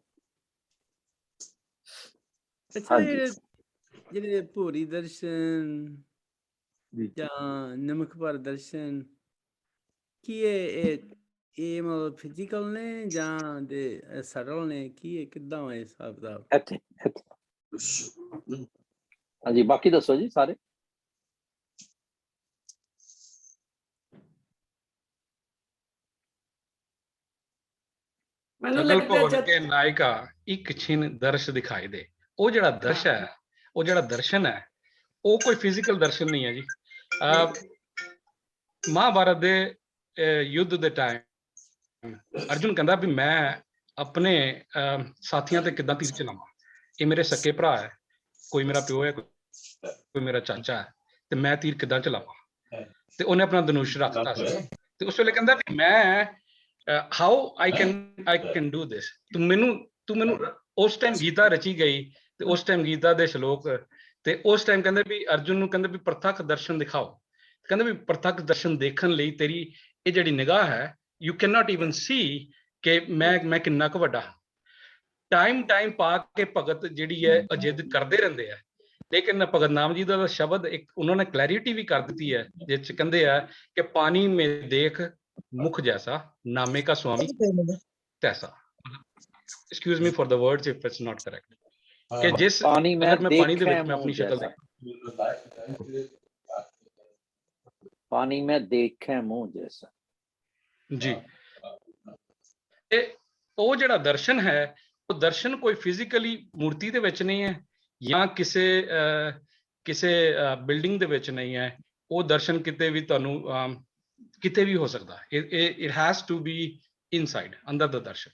ਅੱਛਾ, ਜਿਹੜੇ ਭੋਰੀ ਦਰਸ਼ਨ ਜਾਂ ਨਮਕ ਭਰ ਦਰਸ਼ਨ, ਕੀ ਇਹ ਇਹ ਮਤਲਬ ਫਿਜ਼ੀਕਲ ਨੇ ਜਾਂ ਦੇ ਸਰਲ ਨੇ, ਕੀ ਇਹ ਕਿੱਦਾਂ ਹੈ ਹਿਸਾਬ ਦਾ? ਇੱਥੇ ਹਾਂਜੀ, ਬਾਕੀ ਦੱਸੋ ਜੀ ਸਾਰੇ। ਮੈਨੂੰ ਸਕਲ ਲੱਗਦਾ ਭਵਨ ਜਦ ਕੇ ਨਾਇਕਾ ਇੱਕ ਛਿਨ ਦਰਸ਼ ਦਿਖਾਈ ਦੇ। ਉਹ ਜਿਹੜਾ ਦਰਸ਼ ਹੈ, ਉਹ ਜਿਹੜਾ ਦਰਸ਼ਨ ਹੈ, ਉਹ ਕੋਈ ਫਿਜ਼ੀਕਲ ਦਰਸ਼ਨ ਨਹੀਂ ਹੈ ਜੀ। ਮਹਾਭਾਰਤ ਦੇ ਯੁੱਧ ਦੇ ਟਾਈਮ ਅਰਜੁਨ ਕਹਿੰਦਾ ਵੀ ਮੈਂ ਆਪਣੇ ਸਾਥੀਆਂ ਤੇ ਕਿੱਦਾਂ ਤੀਰ ਚਲਾਵਾਂ, ਇਹ ਮੇਰੇ ਸਕੇ ਭਰਾ ਹੈ, ਕੋਈ ਮੇਰਾ ਪਿਓ ਹੈ, ਕੋਈ ਮੇਰਾ ਚਾਚਾ ਹੈ, ਤੇ ਮੈਂ ਤੀਰ ਕਿੱਦਾਂ ਚਲਾਵਾਂ। ਤੇ ਉਹਨੇ ਆਪਣਾ ਧਨੁਸ਼ ਰੱਖਤਾ ਸੀ, ਤੇ ਉਸ ਵੇਲੇ ਕਹਿੰਦਾ ਵੀ ਮੈਂ how I can do this. ਤੂੰ ਮੈਨੂੰ ਉਸ ਟਾਈਮ ਗੀਤਾ ਰਚੀ ਗਈ, ਤੇ ਉਸ ਟਾਈਮ ਗੀਤਾ ਦੇ ਸ਼ਲੋਕ, ਤੇ ਉਸ ਟਾਈਮ ਕਹਿੰਦੇ ਵੀ ਅਰਜੁਨ ਨੂੰ ਕਹਿੰਦੇ ਵੀ ਪ੍ਰਤੱਖ ਦਰਸ਼ਨ ਦਿਖਾਓ। ਕਹਿੰਦੇ ਵੀ ਪ੍ਰਤੱਖ ਦਰਸ਼ਨ ਦੇਖਣ ਲਈ ਤੇਰੀ ਇਹ ਜਿਹੜੀ ਨਿਗਾਹ ਹੈ, ਯੂ ਕੈਨ ਨਾਟ ਈਵਨ ਸੀ ਕਿ ਮੈਂ ਕਿੰਨਾ ਕੁ ਵੱਡਾ। ਟਾਈਮ ਪਾ ਕੇ ਭਗਤ ਜਿਹੜੀ ਹੈ ਅਜਿੱਦ ਕਰਦੇ ਰਹਿੰਦੇ ਆ, ਲੇਕਿਨ ਭਗਤ ਨਾਮ ਜੀ ਦਾ ਸ਼ਬਦ ਇੱਕ ਉਹਨਾਂ ਨੇ ਕਲੈਰਿਟੀ ਵੀ ਕਰ ਦਿੱਤੀ ਹੈ, ਜਿਸ 'ਚ ਕਹਿੰਦੇ ਆ ਕਿ ਪਾਣੀ ਮੇ ਦੇਖ ਮੁਖ ਜੈਸਾ, ਨਾਮੇ ਕਾ ਸੁਆਮੀ ਤੈਸਾ। Excuse me for the words if it's not correct, कि जिस अगर मैं पानी ਦੇ ਵਿੱਚ ਮੈਂ ਆਪਣੀ ਸ਼ਕਲ ਦੇਖ, ਪਾਣੀ ਮੈਂ ਦੇਖਿਆ ਮੂੰਹ ਜੈਸਾ ਜੀ। ਤੇ ਉਹ ਜਿਹੜਾ ਦਰਸ਼ਨ ਹੈ, ਉਹ ਦਰਸ਼ਨ ਕੋਈ ਫਿਜ਼ੀਕਲੀ ਮੂਰਤੀ ਦੇ ਵਿੱਚ ਨਹੀਂ ਹੈ, ਜਾਂ ਕਿਸੇ ਬਿਲਡਿੰਗ ਦੇ ਵਿੱਚ ਨਹੀਂ ਹੈ। ਉਹ ਦਰਸ਼ਨ ਕਿਤੇ ਵੀ ਤੁਹਾਨੂੰ ਕਿਤੇ ਵੀ ਹੋ ਸਕਦਾ। It has to be inside, ਅੰਦਰ ਦਾ ਦਰਸ਼ਨ।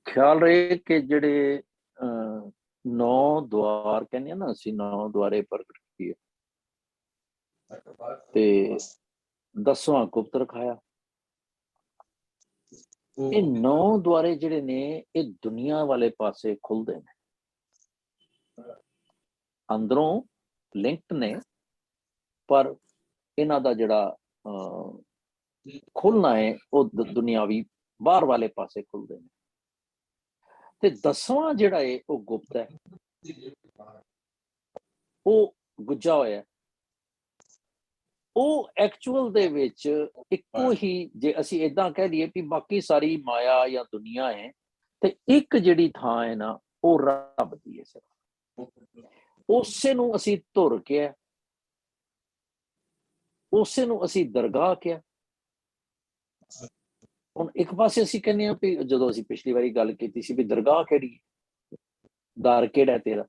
ਖਿਆਲ ਰਹੇ ਕਿ ਜਿਹੜੇ 9 ਦੁਆਰ ਕਹਿੰਦੇ ਆ ਨਾ ਅਸੀਂ, 9 ਦੁਆਰੇ ਪ੍ਰਗਟ ਕੀਏ, ਤੇ 10ਵਾਂ ਗੁਪਤ ਰਖਾਇਆ। ਇਹ 9 ਦੁਆਰੇ ਜਿਹੜੇ ਨੇ ਇਹ ਦੁਨੀਆ ਵਾਲੇ ਪਾਸੇ ਖੁੱਲਦੇ ਨੇ, ਅੰਦਰੋਂ ਲਿੰਕਡ ਨੇ, ਪਰ ਇਹਨਾਂ ਦਾ ਜਿਹੜਾ ਖੁੱਲਣਾ ਹੈ ਉਹ ਦੁਨਿਆਵੀ ਬਾਹਰ ਵਾਲੇ ਪਾਸੇ ਖੁੱਲਦੇ ਨੇ। ਤੇ 10ਵਾਂ ਜਿਹੜਾ ਹੈ ਉਹ ਗੁਪਤ ਹੈ, ਉਹ ਗੁੱਜਾ ਹੋਇਆ। ਉਹ ਐਕਚੁਅਲ ਦੇ ਵਿੱਚ ਇੱਕੋ ਹੀ, ਜੇ ਅਸੀਂ ਏਦਾਂ ਕਹਿ ਲਈਏ ਵੀ ਬਾਕੀ ਸਾਰੀ ਮਾਇਆ ਜਾਂ ਦੁਨੀਆ ਹੈ, ਤੇ ਇੱਕ ਜਿਹੜੀ ਥਾਂ ਹੈ ਨਾ ਉਹ ਰੱਬ ਦੀ ਹੈ ਸਿਰਫ। ਉਸੇ ਨੂੰ ਅਸੀਂ ਧੁਰ ਕਿਹਾ, ਉਸੇ ਨੂੰ ਅਸੀਂ ਦਰਗਾਹ ਕਿਹਾ। ਹੁਣ ਇੱਕ ਪਾਸੇ ਅਸੀਂ ਕਹਿੰਦੇ ਹਾਂ ਵੀ, ਜਦੋਂ ਅਸੀਂ ਪਿਛਲੀ ਵਾਰੀ ਗੱਲ ਕੀਤੀ ਸੀ ਵੀ ਦਰਗਾਹ ਕਿਹੜੀ, ਦਰ ਕਿਹੜਾ ਤੇਰਾ,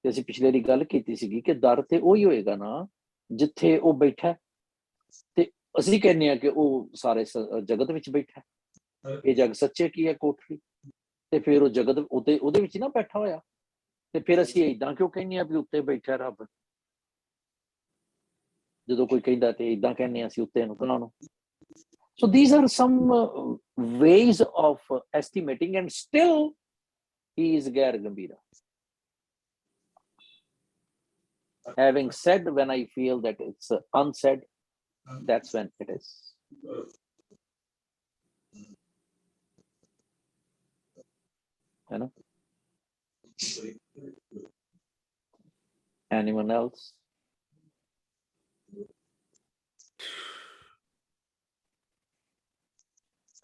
ਤੇ ਅਸੀਂ ਪਿਛਲੇ ਵਾਰੀ ਗੱਲ ਕੀਤੀ ਸੀਗੀ ਕਿ ਦਰ ਤੇ ਉਹੀ ਹੋਏਗਾ ਨਾ ਜਿੱਥੇ ਉਹ ਬੈਠਾ, ਤੇ ਅਸੀਂ ਕਹਿੰਦੇ ਹਾਂ ਕਿ ਉਹ ਸਾਰੇ ਜਗਤ ਵਿੱਚ ਬੈਠਾ। ਇਹ ਜਗ ਸੱਚੇ ਕੀ ਹੈ ਕੋਠੜੀ, ਤੇ ਫਿਰ ਉਹ ਜਗਤ ਉਹਦੇ ਵਿੱਚ ਨਾ ਬੈਠਾ ਹੋਇਆ, ਤੇ ਫਿਰ ਅਸੀਂ ਏਦਾਂ ਕਿਉਂ ਕਹਿੰਦੇ ਹਾਂ ਵੀ ਉੱਤੇ ਬੈਠਾ ਰੱਬ। ਜਦੋਂ ਕੋਈ ਕਹਿੰਦਾ ਤੇ ਏਦਾਂ ਕਹਿੰਦੇ ਹਾਂ ਅਸੀਂ ਉੱਤੇ ਨੂੰ ਭਲਾ ਨੂੰ। So these are some ways of estimating, and still he is Gair Gambira. Having said, when I feel that it's unsaid, that's when it is. You know? Anyone else?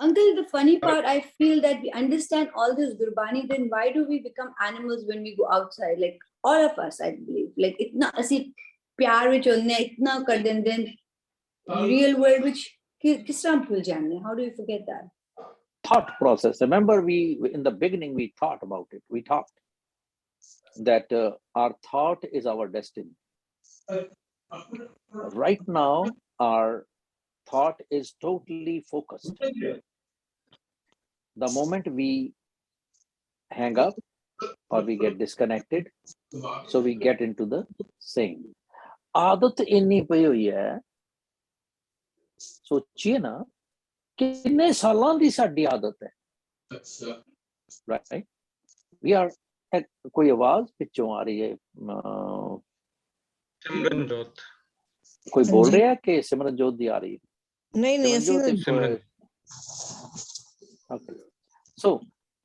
Uncle, the funny part, I feel that we understand all this Gurbani, then why do we become animals when we go outside? Like all of us, I believe. Like itna asi pyar vich honne, itna kar dende, real world which kis tarah bhul jane? How do you forget that? Thought process. Remember, in the beginning we thought about it. We talked that our thought is our destiny. Right now, our thought is totally focused. The moment we hang up or we get disconnected, so we get into the same. आदत इन्नी पई हुई है, सोचिए ना कितने सालों की साडी आदत है, right? We are, कोई आवाज पिछों आ रही है, ਸਿਮਰਨਜੋਤ कोई बोल रहा है कि सिमरनजोत दी आ रही है? नहीं ਸਿਮਰਨ Okay. So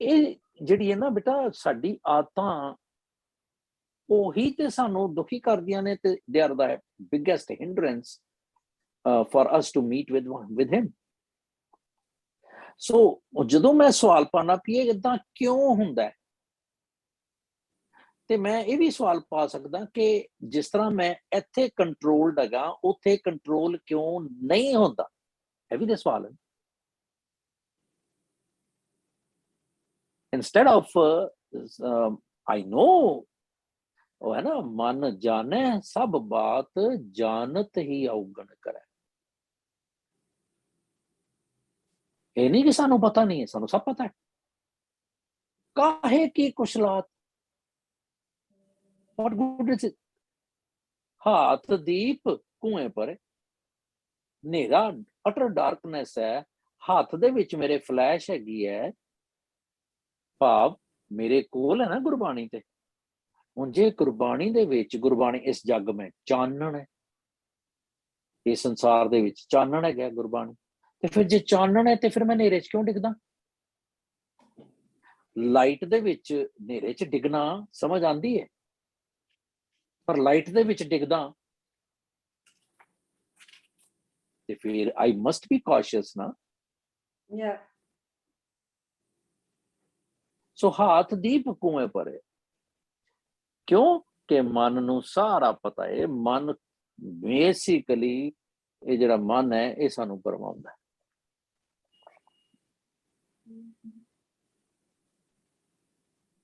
ਇਹ ਜਿਹੜੀ ਹੈ ਨਾ ਬੇਟਾ ਸਾਡੀ ਆਦਤਾਂ ਉਹੀ ਤੇ ਸਾਨੂੰ ਦੁਖੀ ਕਰਦੀਆਂ ਨੇ, ਤੇ they are the biggest hindrance for us to meet with him. So ਜਦੋਂ ਮੈਂ ਸਵਾਲ ਪਾਣਾ ਵੀ ਇਹ ਏਦਾਂ ਕਿਉਂ ਹੁੰਦਾ ਹੈ, ਤੇ ਮੈਂ ਇਹ ਵੀ ਸਵਾਲ ਪਾ ਸਕਦਾ ਕਿ ਜਿਸ ਤਰ੍ਹਾਂ ਮੈਂ ਇੱਥੇ ਕੰਟਰੋਲਡ ਹੈਗਾ ਉੱਥੇ ਕੰਟਰੋਲ ਕਿਉਂ ਨਹੀਂ ਹੁੰਦਾ, ਇਹ ਵੀ ਤੇ ਸਵਾਲ ਹੈ। Instead of I know, ਉਹ ਹੈ ਨਾ, ਮਨ ਜਾਣੈ ਸਭ ਬਾਤ ਜਾਣਤ ਹੀ ਔਗਣ ਕਰੈ। ਇਹ ਨਹੀਂ ਕਿ ਸਾਨੂੰ ਪਤਾ ਨਹੀਂ ਹੈ, ਸਾਨੂੰ ਸਭ ਪਤਾ ਹੈ। ਕਾਹੇ ਕੀ ਕੁਸ਼ਲਾਤ, what good is it? ਹਾਥ ਦੀਪ ਕੁਐਂ ਪਰ, ਹਨੇਰਾ ਅਟਰ ਡਾਰਕਨੈਸ ਹੈ, ਹੱਥ ਦੇ ਵਿੱਚ ਮੇਰੇ ਫਲੈਸ਼ ਹੈਗੀ ਹੈ, ਭਾਵ ਮੇਰੇ ਕੋਲ ਹੈ ਨਾ ਗੁਰਬਾਣੀ ਤੇ। ਹੁਣ ਜੇ ਗੁਰਬਾਣੀ ਦੇ ਵਿੱਚ, ਗੁਰਬਾਣੀ ਇਸ ਜੱਗ ਮੈਂ ਚਾਨਣ ਹੈ, ਇਸ ਸੰਸਾਰ ਦੇ ਵਿੱਚ ਚਾਨਣ ਹੈਗਾ ਗੁਰਬਾਣੀ, ਤੇ ਫਿਰ ਜੇ ਚਾਨਣ ਹੈ ਤੇ ਫਿਰ ਮੈਂ ਹਨੇਰੇ 'ਚ ਕਿਉਂ ਡਿੱਗਦਾ? ਲਾਈਟ ਦੇ ਵਿੱਚ ਹਨੇਰੇ 'ਚ ਡਿੱਗਣਾ ਸਮਝ ਆਉਂਦੀ ਹੈ, ਪਰ ਲਾਈਟ ਦੇ ਵਿੱਚ ਡਿੱਗਦਾ ਤੇ ਫਿਰ ਆਈ ਮਸਟ ਬੀ ਕੌਸ਼ੀਅਸ ਨਾ। ਸੋ ਹਾਥ ਦੀਪ ਕੁਐਂ ਪਰੇ, ਕਿਉਂ ਕਿ ਮਨ ਨੂੰ ਸਾਰਾ ਪਤਾ ਹੈ। ਮਨ ਬੇਸਿਕਲੀ, ਇਹ ਜਿਹੜਾ ਮਨ ਹੈ ਇਹ ਸਾਨੂੰ ਪਰਮਾਉਂਦਾ ਹੈ।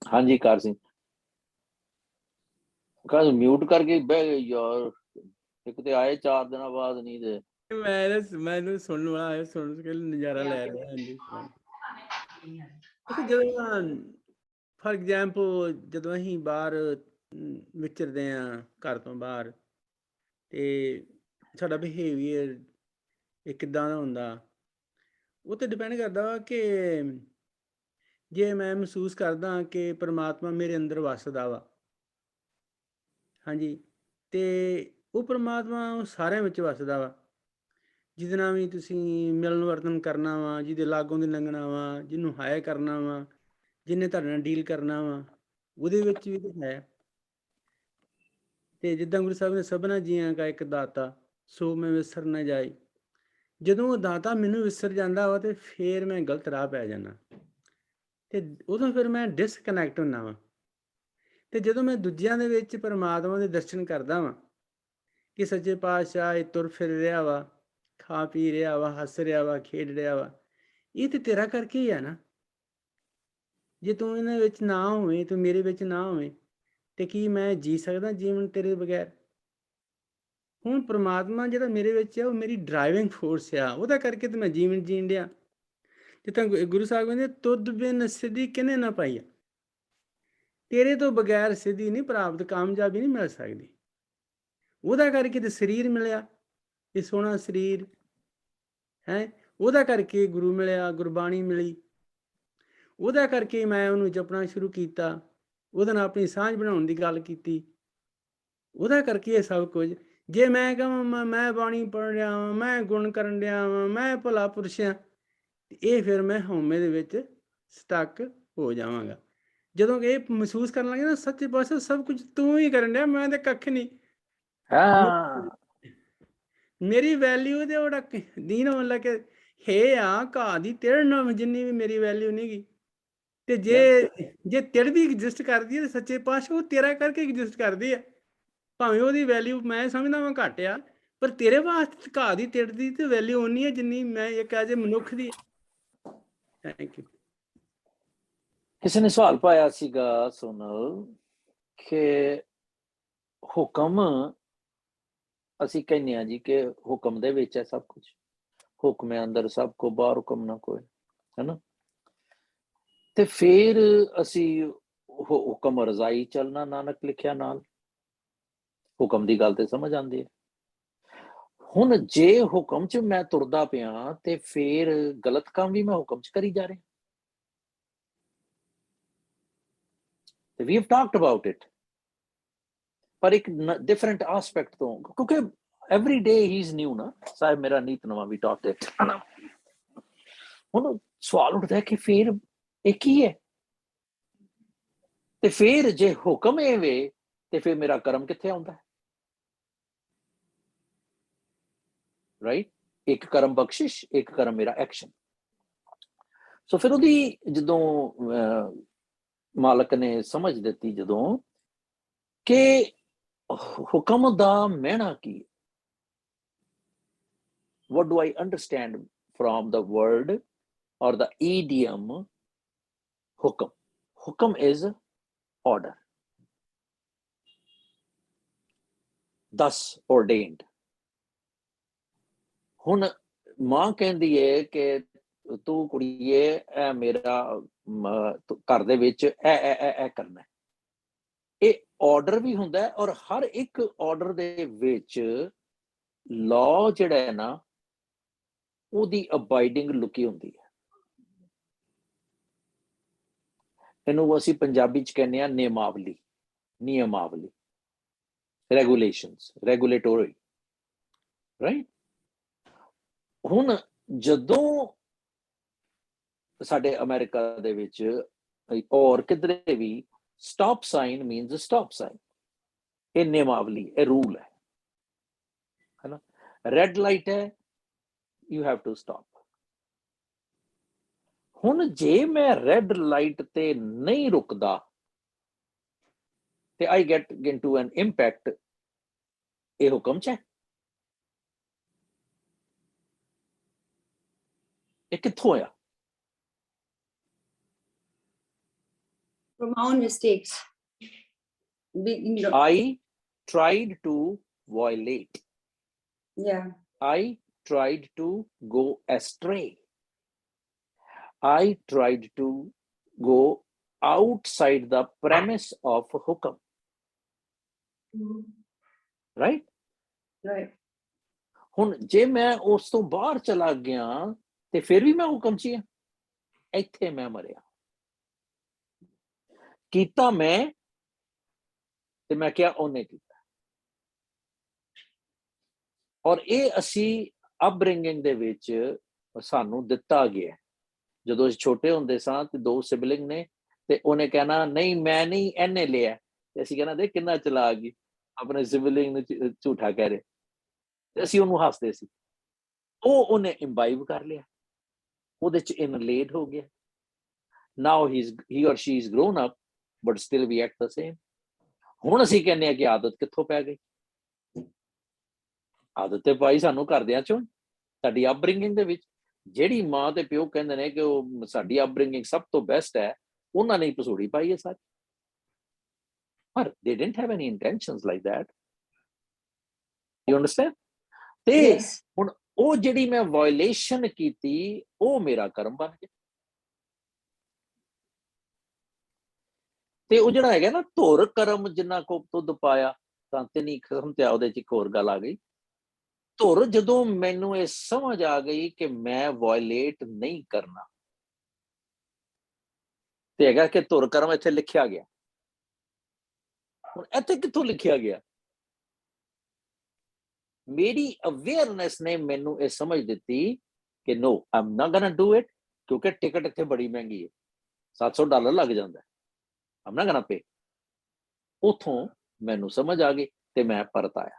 ਹਾਂਜੀ ਕਾਰ ਸਿੰਘ ਮਿਊਟ ਕਰਕੇ ਬਹਿ ਗਏ ਯਾਰ, ਇੱਕ ਤੇ ਆਏ 4 ਦਿਨਾਂ ਬਾਅਦ, ਨਹੀਂ ਤੇ ਮੈਨੂੰ ਸੁਣਨ ਵਾਲਾ ਆਇਆ, ਸੁਣ ਕੇ ਨਜ਼ਾਰਾ ਲੈ ਰਿਹਾ। ਹਾਂਜੀ ਜਦੋਂ ਫਾਰ ਐਗਜ਼ਾਮਪਲ ਜਦੋਂ ਅਸੀਂ ਬਾਹਰ ਵਿਚਰਦੇ ਹਾਂ ਘਰ ਤੋਂ ਬਾਹਰ, ਤੇ ਸਾਡਾ ਬਿਹੇਵੀਅਰ ਇਹ ਕਿੱਦਾਂ ਦਾ ਹੁੰਦਾ, ਉਹ ਤੇ ਡਿਪੈਂਡ ਕਰਦਾ ਵਾ ਕਿ ਜੇ ਮੈਂ ਮਹਿਸੂਸ ਕਰਦਾ ਕਿ ਪਰਮਾਤਮਾ ਮੇਰੇ ਅੰਦਰ ਵੱਸਦਾ ਵਾ, ਹਾਂਜੀ, ਤੇ ਉਹ ਪਰਮਾਤਮਾ ਸਾਰਿਆਂ ਵਿੱਚ ਵੱਸਦਾ ਵਾ। ਜਿਹਦੇ ਨਾਲ ਵੀ ਤੁਸੀਂ ਮਿਲਣ ਵਰਤਨ ਕਰਨਾ ਵਾ, ਜਿਹਦੇ ਲਾਗੋਂ ਦੀ ਲੰਘਣਾ ਵਾ, ਜਿਹਨੂੰ ਹਾਇਰ ਕਰਨਾ ਵਾ, ਜਿਹਨੇ ਤੁਹਾਡੇ ਨਾਲ ਡੀਲ ਕਰਨਾ ਵਾ, ਉਹਦੇ ਵਿੱਚ ਵੀ ਤਾਂ ਹੈ। ਤੇ ਜਿੱਦਾਂ ਗੁਰੂ ਸਾਹਿਬ ਨੇ ਸਭਨਾ ਜੀਆਂ ਕਾ ਇੱਕ ਦਾਤਾ ਸੋ ਮੈਂ ਵਿਸਰ ਨਾ ਜਾਏ, ਜਦੋਂ ਉਹ ਦਾਤਾ ਮੈਨੂੰ ਵਿਸਰ ਜਾਂਦਾ ਵਾ ਤੇ ਫਿਰ ਮੈਂ ਗਲਤ ਰਾਹ ਪੈ ਜਾਂਦਾ, ਤੇ ਉਦੋਂ ਫਿਰ ਮੈਂ ਡਿਸਕਨੈਕਟ ਹੁੰਦਾ ਵਾਂ। ਤੇ ਜਦੋਂ ਮੈਂ ਦੂਜਿਆਂ ਦੇ ਵਿੱਚ ਪਰਮਾਤਮਾ ਦੇ ਦਰਸ਼ਨ ਕਰਦਾ ਵਾਂ ਕਿ ਸੱਚੇ ਪਾਤਸ਼ਾਹ ਇਹ ਤੁਰ ਫਿਰ ਰਿਹਾ ਵਾ, ਖਾ ਪੀ ਰਿਹਾ ਵਾ, ਹੱਸ ਰਿਹਾ ਵਾ, ਖੇਡ ਰਿਹਾ ਵਾ, ਇਹ ਤੇ ਤੇਰਾ ਕਰਕੇ ਹੀ ਆ ਨਾ। ਜੇ ਤੂੰ ਇਹਨਾਂ ਵਿੱਚ ਨਾ ਹੋਵੇਂ, ਤੂੰ ਮੇਰੇ ਵਿੱਚ ਨਾ ਹੋਵੇਂ, ਤੇ ਕੀ ਮੈਂ ਜੀ ਸਕਦਾ ਜੀਵਨ ਤੇਰੇ ਬਗੈਰ? ਹੁਣ ਪਰਮਾਤਮਾ ਜਿਹੜਾ ਮੇਰੇ ਵਿੱਚ ਆ ਉਹ ਮੇਰੀ ਡਰਾਈਵਿੰਗ ਫੋਰਸ ਆ, ਉਹਦਾ ਕਰਕੇ ਤੇ ਮੈਂ ਜੀਵਨ ਜੀਣ ਡਿਆ। ਜਿੱਦਾਂ ਗੁਰੂ ਸਾਹਿਬ ਕਹਿੰਦੇ ਤੁਧ ਬਿਨ ਸਿੱਧੀ ਕਿਹਨੇ ਨਾ ਪਾਈ ਆ, ਤੇਰੇ ਤੋਂ ਬਗੈਰ ਸਿੱਧੀ ਨਹੀਂ ਪ੍ਰਾਪਤ, ਕਾਮਯਾਬੀ ਨਹੀਂ ਮਿਲ ਸਕਦੀ। ਉਹਦਾ ਕਰਕੇ ਤੇ ਸਰੀਰ ਮਿਲਿਆ, ਇਹ ਸੋਹਣਾ ਸਰੀਰ ਹੈ, ਉਹਦਾ ਕਰਕੇ ਗੁਰੂ ਮਿਲਿਆ, ਗੁਰਬਾਣੀ ਮਿਲੀ, ਉਹਦਾ ਕਰਕੇ ਮੈਂ ਉਹਨੂੰ ਜਪਣਾ ਸ਼ੁਰੂ ਕੀਤਾ, ਉਹਦੇ ਨਾਲ ਆਪਣੀ ਸਾਂਝ ਬਣਾਉਣ ਦੀ ਗੱਲ ਕੀਤੀ, ਉਹਦਾ ਕਰਕੇ ਇਹ ਸਭ ਕੁਝ। ਜੇ ਮੈਂ ਕਹਾਂ ਮੈਂ ਬਾਣੀ ਪੜ੍ਹ ਰਿਹਾ ਵਾਂ, ਮੈਂ ਗੁਣ ਕਰਨ ਡਿਆ ਵਾਂ, ਮੈਂ ਭਲਾ ਪੁਰਸ਼ ਹਾਂ, ਇਹ ਫਿਰ ਮੈਂ ਹਉਮੈ ਦੇ ਵਿੱਚ ਸਟਕ ਹੋ ਜਾਵਾਂਗਾ। ਜਦੋਂ ਇਹ ਮਹਿਸੂਸ ਕਰਨ ਲੱਗੇ ਨਾ ਸੱਚੇ ਪਾਤਸ਼ਾਹ ਸਭ ਕੁਝ ਤੂੰ ਹੀ ਕਰਨ ਡਿਆ, ਮੈਂ ਤੇ ਕੱਖ ਨਹੀਂ, ਮੇਰੀ ਵੈਲਿਊ ਤੇ ਉਹਦਾ ਦੀਨ ਹੋਣ ਲੱਗੇ ਹੇ ਆ ਘਾਹ ਦੀ ਤਿੜ ਨਾ ਜਿੰਨੀ ਵੀ ਮੇਰੀ ਵੈਲਿਊ ਨਹੀਂ ਗੀ। ਤੇ ਜੇ ਤਿੜ ਵੀ ਐਗਜ਼ਿਸਟ ਕਰਦੀ ਹੈ ਤੇ ਸੱਚੇ ਪਾਤਸ਼ਾਹ ਉਹ ਤੇਰਾ ਕਰਕੇ ਐਗਜ਼ਿਸਟ ਕਰਦੀ ਹੈ, ਭਾਵੇਂ ਉਹਦੀ ਵੈਲਿਊ ਮੈਂ ਸਮਝਦਾ ਵਾਂ ਘੱਟ ਆ, ਪਰ ਤੇਰੇ ਵਾਸਤੇ ਘਾਹ ਦੀ ਤਿੜ ਦੀ ਤੇ ਵੈਲਿਊ ਓਨੀ ਹੈ ਜਿੰਨੀ ਮੈਂ ਇੱਕ ਐਜ ਮਨੁੱਖ ਦੀ। Thank you. ਕਿਸੇ ਨੇ ਸਵਾਲ ਪਾਇਆ ਸੀਗਾ ਸੋਨਲ ਕਿ ਹੁਕਮ, ਅਸੀਂ ਕਹਿੰਦੇ ਹਾਂ ਜੀ ਕਿ ਹੁਕਮ ਦੇ ਵਿੱਚ ਹੈ ਸਭ ਕੁਝ, ਹੁਕਮ ਅੰਦਰ ਸਭ ਕੋ ਬਾਹਰ ਹੁਕਮ ਨਾ ਕੋਈ, ਹੈ ਨਾ। ਤੇ ਫਿਰ ਅਸੀਂ ਹੁਕਮ ਰਜ਼ਾਈ ਚੱਲਣਾ, ਨਾਨਕ ਲਿਖਿਆ ਨਾਲ, ਹੁਕਮ ਦੀ ਗੱਲ ਤੇ ਸਮਝ ਆਉਂਦੀ ਹੈ। ਹੁਣ ਜੇ ਹੁਕਮ 'ਚ ਮੈਂ ਤੁਰਦਾ ਪਿਆ ਤੇ ਫਿਰ ਗਲਤ ਕੰਮ ਵੀ ਮੈਂ ਹੁਕਮ 'ਚ ਕਰੀ ਜਾ ਰਿਹਾ। We have talked about it, ਪਰ ਇੱਕ ਡਿਫਰੈਂਟ ਐਸਪੈਕਟ ਤੋਂ, ਕਿਉਂਕਿ every day he is new ਨਾ ਸਾਹਿਬ, ਮੇਰਾ ਨੀਤ ਨਵਾਂ ਵੀ talked it। ਹੁਣ ਸਵਾਲ ਉੱਠਦਾ ਕਿ ਫਿਰ ਇਹ ਕੀ ਹੈ? ਤੇ ਫਿਰ ਜੇ ਹੁਕਮ ਇਹ ਵੇ ਤੇ ਫਿਰ ਮੇਰਾ ਕਰਮ ਕਿੱਥੇ ਆਉਂਦਾ ਹੈ? ਰਾਈਟ, ਇੱਕ ਕਰਮ ਬਖਸ਼ਿਸ਼, ਇੱਕ ਕਰਮ ਮੇਰਾ ਐਕਸ਼ਨ। ਸੋ ਫਿਰ ਉਹਦੀ ਜਦੋਂ ਮਾਲਕ ਨੇ ਸਮਝ ਦਿੱਤੀ ਜਦੋਂ ਕਿ ਹੁਕਮ ਦਾ ਮਹਿਣਾ ਕੀ ਹੈ, what do I understand from the word or the idiom hukum? Hukum is order, thus ordained. ਹੁਣ ਮਾਂ ਕਹਿੰਦੀ ਹੈ ਕਿ ਤੂੰ ਕੁੜੀਏ ਇਹ ਮੇਰਾ ਘਰ ਦੇ ਵਿੱਚ ਇਹ ਕਰਨਾ ਹੈ, ਇਹ ਆਰਡਰ ਵੀ ਹੁੰਦਾ ਹੈ, ਔਰ ਹਰ ਇੱਕ ਆਰਡਰ ਦੇ ਵਿੱਚ ਲਾਅ ਜਿਹੜਾ ਹੈ ਨਾ ਉਹਦੀ ਅਬਾਈਡਿੰਗ ਲੁਕੀ ਹੁੰਦੀ ਹੈ। ਇਹਨੂੰ ਅਸੀਂ ਪੰਜਾਬੀ ਚ ਕਹਿੰਦੇ ਆ ਨਿਯਮਾਵਲੀ, ਨਿਯਮਾਵਲੀ, ਰੈਗੂਲੇਸ਼ਨਸ, ਰੈਗੂਲੇਟੋਰੀ, ਰਾਈਟ। ਹੁਣ ਜਦੋਂ ਸਾਡੇ ਅਮਰੀਕਾ ਦੇ ਵਿੱਚ ਔਰ ਕਿਧਰੇ ਵੀ stop sign means stop sign, ਇਹ ਨਿਯਮਾਵਲੀ, ਇਹ ਰੂਲ ਹੈ ਨਾ। ਰੈਡ ਲਾਈਟ ਹੈ, you have to stop. ਹੁਣ ਜੇ ਮੈਂ ਰੈਡ ਲਾਈਟ ਤੇ ਨਹੀਂ ਰੁਕਦਾ ਤੇ I get into an impact, ਇਹ ਹੁਕਮ ਚ ਹੈ, ਇਹ ਕਿੱਥੋਂ ਆਇਆ? From our own mistakes. I tried to violate. Yeah. I tried to go astray. I tried to go outside the premise of hukam. Right? Right. ਹੁਣ ਜੇ ਮੈਂ ਉਸ ਤੋਂ ਬਾਹਰ ਚਲਾ ਗਿਆ ਤੇ ਫਿਰ ਵੀ ਮੈਂ ਹੁਕਮ ਚ ਹੀ ਹਾਂ, ਇੱਥੇ ਮੈਂ ਮਰਿਆ। ਕੀਤਾ ਮੈਂ ਤੇ ਮੈਂ ਕਿਹਾ ਉਹਨੇ ਕੀਤਾ। ਔਰ ਇਹ ਅਸੀਂ ਅਪਬ੍ਰਿੰਗਿੰਗ ਦੇ ਵਿੱਚ ਸਾਨੂੰ ਦਿੱਤਾ ਗਿਆ। ਜਦੋਂ ਅਸੀਂ ਛੋਟੇ ਹੁੰਦੇ ਸਾਂ ਤੇ ਦੋ ਸਿਬਲਿੰਗ ਨੇ ਤੇ ਉਹਨੇ ਕਹਿਣਾ ਨਹੀਂ ਮੈਂ ਨਹੀਂ, ਇਹਨੇ ਲਿਆ, ਤੇ ਅਸੀਂ ਕਹਿਣਾ ਦੇਖ ਕਿੰਨਾ ਚਲਾ ਗਈ, ਆਪਣੇ ਸਿਬਲਿੰਗ ਨੂੰ ਝੂਠਾ ਕਹਿ ਰਹੇ, ਤੇ ਅਸੀਂ ਉਹਨੂੰ ਹੱਸਦੇ ਸੀ। ਉਹਨੇ ਇੰਬਾਈਬ ਕਰ ਲਿਆ, ਉਹਦੇ ਚ ਇਨਲੇਡ ਹੋ ਗਿਆ। ਨਾਓ he or she is grown up but still we act the same. ਹੁਣ ਅਸੀਂ ਕਹਿੰਦੇ ਆ ਕਿ ਆਦਤ ਕਿੱਥੋਂ ਪੈ ਗਈ? ਆਦਤ ਤੇ ਪਾਈ ਸਾਨੂੰ ਘਰਦਿਆਂ ਚੋਂ, ਸਾਡੀ ਅਪਬ੍ਰਿੰਗਿੰਗ ਦੇ ਵਿੱਚ। ਜਿਹੜੀ ਮਾਂ ਤੇ ਪਿਓ ਕਹਿੰਦੇ ਨੇ ਕਿ ਉਹ ਸਾਡੀ ਅਪਬ੍ਰਿੰਗਿੰਗ ਸਭ ਤੋਂ ਬੈਸਟ ਹੈ, ਉਹਨਾਂ ਨੇ ਪਸੂੜੀ ਪਾਈ ਹੈ ਸਾਰੀ। ਪਰ they didn't have any intentions like that. You understand? ਤੇ ਹੁਣ ਉਹ ਜਿਹੜੀ ਮੈਂ ਵਾਇਲੇਸ਼ਨ ਕੀਤੀ, ਉਹ ਮੇਰਾ ਕਰਮ ਬਣ ਗਿਆ। ਤੇ ਉਹ ਜਿਹੜਾ ਹੈਗਾ ਨਾ ਧੁਰ ਕਰਮ ਜਿੰਨਾ ਕੋ ਤੁਧ ਪਾਇਆ ਤਾਂ ਤਿਨੀ ਖਸਮ ਤੇ ਉਹਦੇ ਚ ਇੱਕ ਹੋਰ ਗੱਲ ਆ ਗਈ। ਧੁਰ ਜਦੋਂ ਮੈਨੂੰ ਇਹ ਸਮਝ ਆ ਗਈ ਕਿ ਮੈਂ ਵਾਇਲੇਟ ਨਹੀਂ ਕਰਨਾ, ਤੇ ਹੈਗਾ ਕਿ ਧੁਰ ਕਰਮ ਇੱਥੇ ਲਿਖਿਆ ਗਿਆ। ਹੁਣ ਇੱਥੇ ਕਿੱਥੋਂ ਲਿਖਿਆ ਗਿਆ? ਮੇਰੀ ਅਵੇਅਰਨੈਸ ਨੇ ਮੈਨੂੰ ਇਹ ਸਮਝ ਦਿੱਤੀ ਕਿ no, I'm not gonna do it, ਕਿਉਂਕਿ ਟਿਕਟ ਇੱਥੇ ਬੜੀ ਮਹਿੰਗੀ ਹੈ, $700 ਲੱਗ ਜਾਂਦਾ, I'm not gonna pay. ਉਥੋਂ ਮੈਨੂੰ ਸਮਝ ਆ ਗਈ ਤੇ ਮੈਂ ਪਰਤ ਆਇਆ।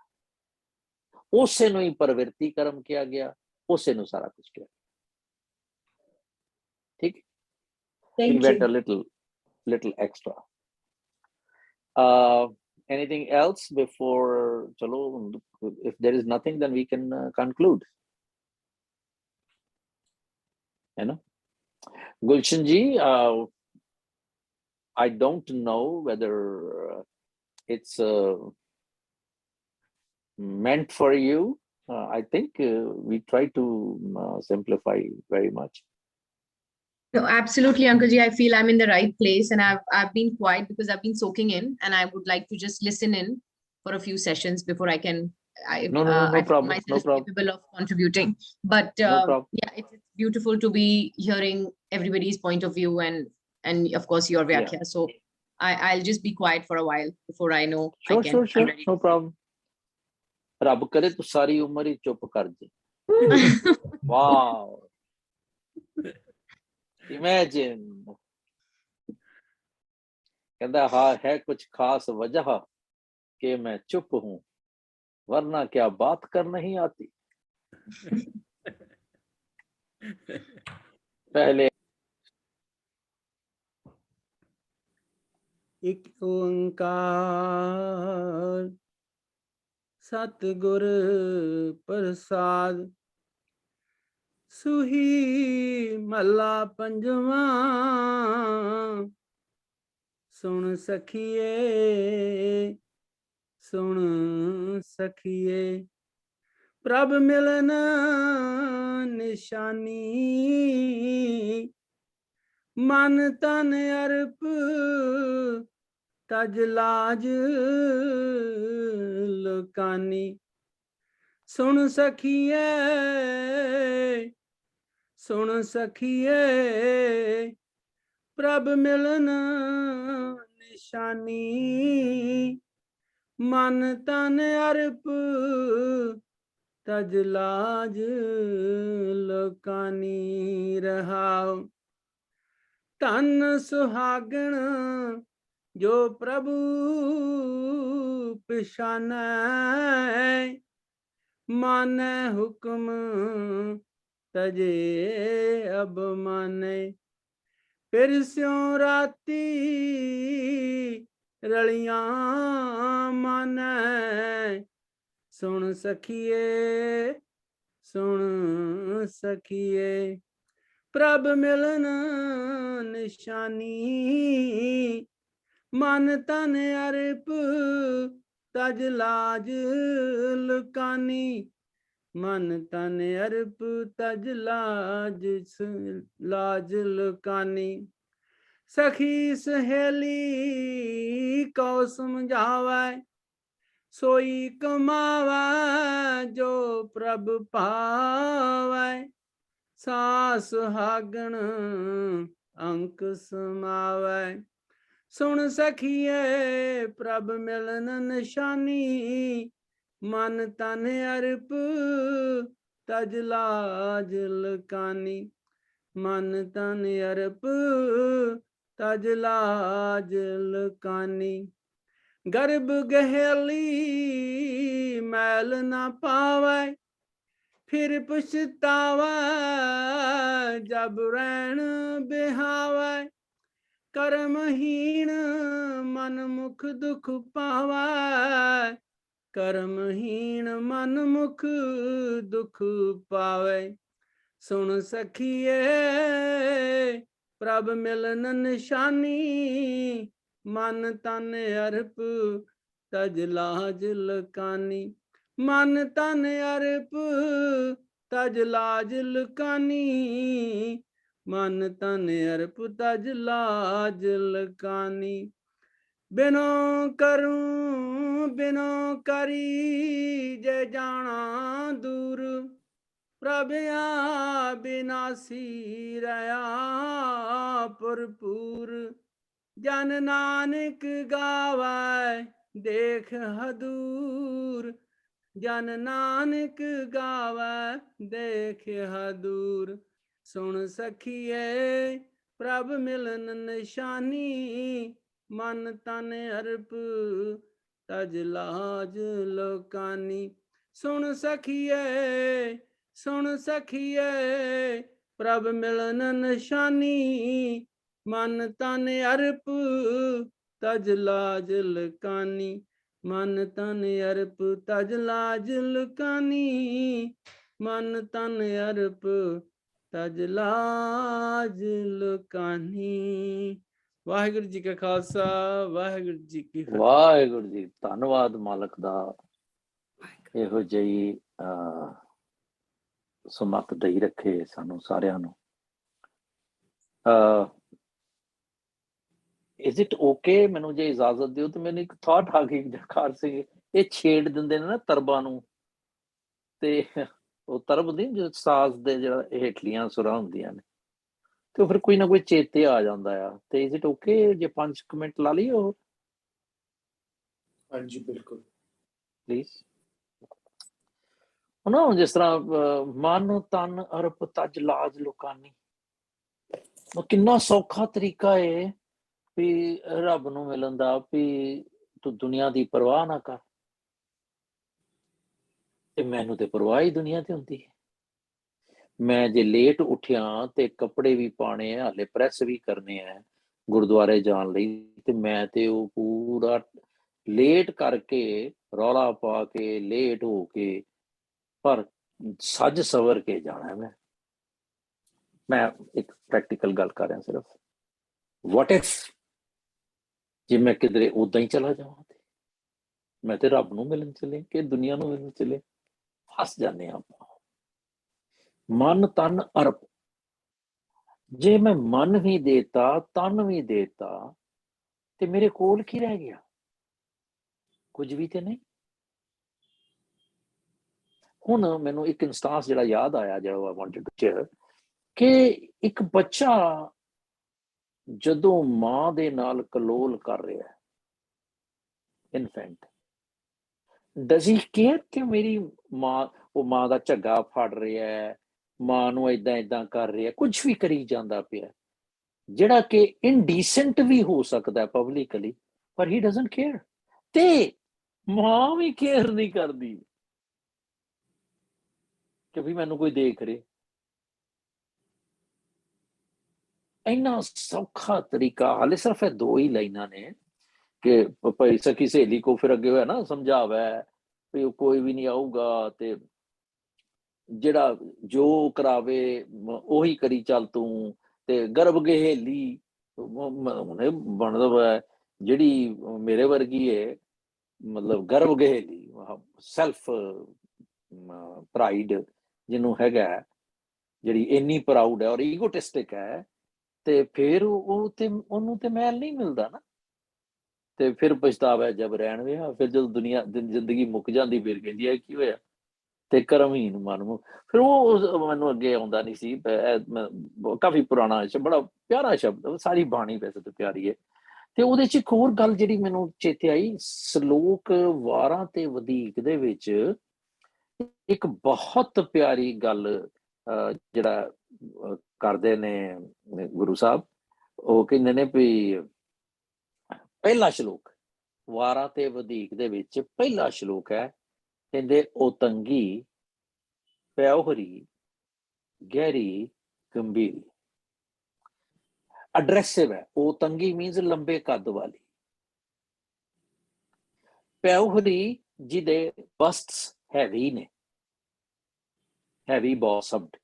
ਉਸੇ ਨੂੰ ਹੀ ਪ੍ਰਵਿਰਤੀ ਕਰਮ ਕਿਹਾ ਗਿਆ, ਉਸੇ ਨੂੰ ਸਾਰਾ ਕੁਝ ਕਿਹਾ। ਠੀਕ, we went a little extra. Anything else before chalo? If there is nothing, then we can conclude. You know, Gulshan ji, I don't know whether it's meant for you. I think we try to simplify very much. No, absolutely, Uncle Ji. I feel I'm in the right place, and I've been quiet because I've been soaking in, and I would like to just listen in for a few sessions before I can. No problem. Myself capable of contributing, but yeah, it's beautiful to be hearing everybody's point of view and of course your Vyakhya. So I'll just be quiet for a while before I know. Sure. No problem. ਰੱਬ ਕਰੇ ਤੂੰ ਸਾਰੀ ਉਮਰ ਹੀ ਚੁੱਪ ਕਰ ਜੇ। Wow, imagine, कहता हाँ है कुछ खास वजह कि मैं चुप हूं, वरना क्या बात कर नहीं आती। पहले एक ओंकार सतगुर प्रसाद सुही महला पंजवा सुन सखिए सुन सखिए प्रभ मिलन निशानी मन तन अर्प तज लाज लुकानी सुन सखिए प्रभ मिलन निशानी मन तन अर्प तज लाज लुकानी रहाओ धन सुहागण जो प्रभु पिशानै मानै हुक्म तजे अब माने फिर स्यों राती रलियां मानै सुन सखिए प्रभ मिलन निशानी मन तन अर्प तज लाज लुकानी मन तन अर्प तज लाज लुकानी सखी सहेली को समझावै सोई कमावै जो प्रभ पावै सास सुहागण अंक समावै सुन सखिए प्रभ मिलन निशानी मन तन अर्प तज लाज लुकानी मन तन अर्प तज लाज लुकानी गर्भ गहेली मैल न पावै फिर पछतावै जब रैन बिहावै कर्महीन मन मुख दुख पावै कर्महीन मन मुख दुख पावै सुन सखिए प्रभ मिलन निशानी मन तन अर्प तज लाज लुकानी मन तन अर्प तज लाज लुकानी मन तन अर्प तज लाज लुकानी बिनो करूं बिनो करी जे जाना दूर प्रभया बिनासी रया भरपूर जन नानक गावै देख हदूर जन नानक गावै देख हदूर सुन सखिए प्रभ मिलन निशानी मन तन अर्प तज लाज लुकानी सुन सखिए प्रभ मिलन निशानी मन तन अर्प तज लाज लुकानी मन तन अर्प तज लाज लुकानी मन तन अर्प तज लाज लुकानी। वाहिगुरु जी का खालसा वाहिगुरु जी की फतेह। वाहिगुरु जी धन्नवाद मालक दा ਇਹੋ ਜਿਹੀ ਸੁਮਤ ਦਈ ਰੱਖੇ ਸਾਨੂੰ ਸਾਰਿਆਂ ਨੂੰ। ਇਜ਼ ਇਟ ਓਕੇ ਮੈਨੂੰ ਜੇ ਇਜਾਜ਼ਤ ਦਿਓ ਤੇ ਮੈਨੂੰ ਇੱਕ ਥਾਟ ਆ ਗਈ ਜਰਖਾਰ ਸਿੰਘ ਇਹ ਛੇੜ ਦਿੰਦੇ ਨੇ ਨਾ ਤਰਬਾਂ ਨੂੰ ਤੇ ਉਹ ਤਰਬ ਦੀ ਜੋ ਸਾਜ਼ ਦੇ ਜਿਹੜਾ ਹੇਠਲੀਆਂ ਸੁਰਾਂ ਹੁੰਦੀਆਂ ਨੇ ਤੇ ਫਿਰ ਕੋਈ ਨਾ ਕੋਈ ਚੇਤੇ ਆ ਜਾਂਦਾ ਆ ਤੇ ਇਜ਼ ਇਟ ਓਕੇ ਜੇ 5 ਮਿੰਟ ਲਾ ਲਈ ਉਹ। ਹਾਂਜੀ ਬਿਲਕੁਲ ਪਲੀਜ਼। ਨਾ ਜਿਸ ਤਰ੍ਹਾਂ ਮਨ ਤਨ ਅਰਪ ਤਜ ਲਾਜ ਲੁਕਾਨੀ ਕਿੰਨਾ ਸੌਖਾ ਤਰੀਕਾ ਏ ਵੀ ਰੱਬ ਨੂੰ ਮਿਲਣ ਦਾ ਵੀ ਤੂੰ ਦੁਨੀਆ ਦੀ ਪਰਵਾਹ ਨਾ ਕਰ ਤੇ ਮੈਨੂੰ ਤੇ ਪਰਵਾਹ ਹੀ ਦੁਨੀਆ ਤੇ ਹੁੰਦੀ ਹੈ। ਮੈਂ ਜੇ ਲੇਟ ਉੱਠਿਆ ਤੇ ਕੱਪੜੇ ਵੀ ਪਾਣੇ ਆ, ਹਾਲੇ ਪ੍ਰੈਸ ਵੀ ਕਰਨੇ ਆ ਗੁਰਦੁਆਰੇ ਜਾਣ ਲਈ, ਤੇ ਮੈਂ ਤੇ ਉਹ ਪੂਰਾ ਲੇਟ ਕਰਕੇ ਰੌਲਾ ਪਾ ਕੇ ਲੇਟ ਹੋ ਕੇ ਪਰ ਸੱਜ ਸਵਰ ਕੇ ਜਾਣਾ। ਮੈਂ ਇੱਕ ਪ੍ਰੈਕਟੀਕਲ ਗੱਲ ਕਰ ਰਿਹਾ ਸਿਰਫ। ਵਾਟ ਇਫ ਜੇ ਮੈਂ ਕਿਧਰੇ ਉਦਾਂ ਹੀ ਚਲਾ ਜਾਵਾਂ, ਤੇ ਮੈਂ ਤੇ ਰੱਬ ਨੂੰ ਮਿਲਣ ਚਲੇ ਕਿ ਦੁਨੀਆ ਨੂੰ ਮਿਲਣ ਚਲੇ, ਫਸ ਜਾਂਦੇ ਹਾਂ ਆਪਾਂ। ਮਨ ਤਨ ਅਰਪ, ਜੇ ਮੈਂ ਮਨ ਵੀ ਦੇਤਾ ਤਨ ਵੀ ਦੇਤਾ ਤੇ ਮੇਰੇ ਕੋਲ ਕੀ ਰਹਿ ਗਿਆ? ਕੁਝ ਵੀ ਤੇ ਨਹੀਂ। ਹੁਣ ਮੈਨੂੰ ਇੱਕ ਇੰਸਟੈਂਸ ਜਿਹੜਾ ਯਾਦ ਆਇਆ, ਜਿਹੜਾ ਆਈ ਵਾਂਟਡ ਟੂ ਸ਼ੇਅਰ, ਕਿ ਇੱਕ ਬੱਚਾ ਜਦੋਂ ਮਾਂ ਦੇ ਨਾਲ ਕਲੋਲ ਕਰ ਰਿਹਾ ਹੈ, ਇਨਫੈਂਟ, ਡਸ ਹੀ ਕੇਅਰ ਕਿ ਮੇਰੀ ਮਾਂ, ਉਹ ਮਾਂ ਦਾ ਝੱਗਾ ਫੜ ਰਿਹਾ ਹੈ, ਮਾਂ ਨੂੰ ਏਦਾਂ ਕਰ ਰਿਹਾ, ਕੁਝ ਵੀ ਕਰੀ ਜਾਂਦਾ ਪਿਆ, ਜਿਹੜਾ ਕਿ ਇਨਡੀਸੈਂਟ ਵੀ ਹੋ ਸਕਦਾ ਪਬਲਿਕਲੀ, ਪਰ ਹੀ ਡਜ਼ਨਟ ਕੇਅਰ। ਤੇ ਮਾਂ ਵੀ ਕੇਅਰ ਨਹੀਂ ਕਰਦੀ ਕਿ ਵੀ ਮੈਨੂੰ ਕੋਈ ਦੇਖ ਰਿਹਾ। ਇੰਨਾ ਸੌਖਾ ਤਰੀਕਾ, ਹਾਲੇ ਸਿਰਫ ਇਹ 2 ਹੀ ਲਾਈਨਾਂ ਨੇ ਕਿ ਭਾਈ ਸਖੀ ਸਹੇਲੀ ਕੋ ਫਿਰ ਅੱਗੇ ਹੋਇਆ ਨਾ ਸਮਝਾਵੇ ਵੀ ਉਹ ਕੋਈ ਵੀ ਨਹੀਂ ਆਊਗਾ, ਤੇ ਜਿਹੜਾ ਜੋ ਕਰਾਵੇ ਉਹੀ ਕਰੀ ਚੱਲ ਤੂੰ, ਤੇ ਗਰਭ ਗਹੇਲੀ ਉਹਨੇ ਬਣਦਾ ਜਿਹੜੀ ਮੇਰੇ ਵਰਗੀ ਹੈ, ਮਤਲਬ ਗਰਭ ਗਹੇਲੀ, ਸੈਲਫ ਪ੍ਰਾਈਡ ਜਿਹਨੂੰ ਹੈਗਾ, ਜਿਹੜੀ ਇੰਨੀ ਪ੍ਰਾਊਡ ਹੈ ਔਰ ਈਗੋਟਿਸਟਿਕ ਹੈ, ਤੇ ਫਿਰ ਉਹ ਤੇ ਉਹਨੂੰ ਤੇ ਮੈਲ ਨਹੀਂ ਮਿਲਦਾ ਨਾ, ਤੇ ਫਿਰ ਪਛਤਾਵਾ ਜਬ ਰਹਿਣ ਵਿਆ। ਫਿਰ ਜਦੋਂ ਦੁਨੀਆ ਜ਼ਿੰਦਗੀ ਮੁੱਕ ਜਾਂਦੀ, ਫਿਰ ਕਹਿੰਦੀ ਹੈ ਕੀ ਹੋਇਆ, ਤੇ ਕਰਮਹੀਨ ਮਨ ਨੂੰ। ਫਿਰ ਉਹ ਮੈਨੂੰ ਅੱਗੇ ਆਉਂਦਾ ਨਹੀਂ ਸੀ, ਕਾਫੀ ਪੁਰਾਣਾ ਬੜਾ ਪਿਆਰਾ ਸ਼ਬਦ, ਸਾਰੀ ਬਾਣੀ ਵੈਸੇ ਤਾਂ ਪਿਆਰੀ ਹੈ। ਤੇ ਉਹਦੇ ਚ ਇੱਕ ਹੋਰ ਗੱਲ ਜਿਹੜੀ ਮੈਨੂੰ ਚੇਤੇ ਆਈ, ਸ਼ਲੋਕ 12 ਤੇ ਵਧੀਕ ਦੇ ਵਿੱਚ ਇੱਕ ਬਹੁਤ ਪਿਆਰੀ ਗੱਲ ਜਿਹੜਾ ਕਰਦੇ ਨੇ ਗੁਰੂ ਸਾਹਿਬ, ਉਹ ਕਹਿੰਦੇ ਨੇ ਵੀ ਪਹਿਲਾ ਸ਼ਲੋਕ 12 ਤੇ ਵਧੀਕ ਦੇ ਵਿੱਚ ਪਹਿਲਾ ਸ਼ਲੋਕ ਹੈ, ਕਹਿੰਦੇ ਓਤੰਗੀ ਪਿਓਹਰੀ ਗਹਿਰੀ ਗੰਭੀਰੀ। ਅਡਰੈਸਿਵ ਹੈ। ਓਤੰਗੀ ਮੀਨਸ ਲੰਬੇ ਕੱਦ ਵਾਲੀ, ਪਿਓਹਰੀ ਜਿਹਦੇ ਬਸਟਸ ਹੈਵੀ ਨੇ, ਹੈਵੀ ਬੌਸਮਡ।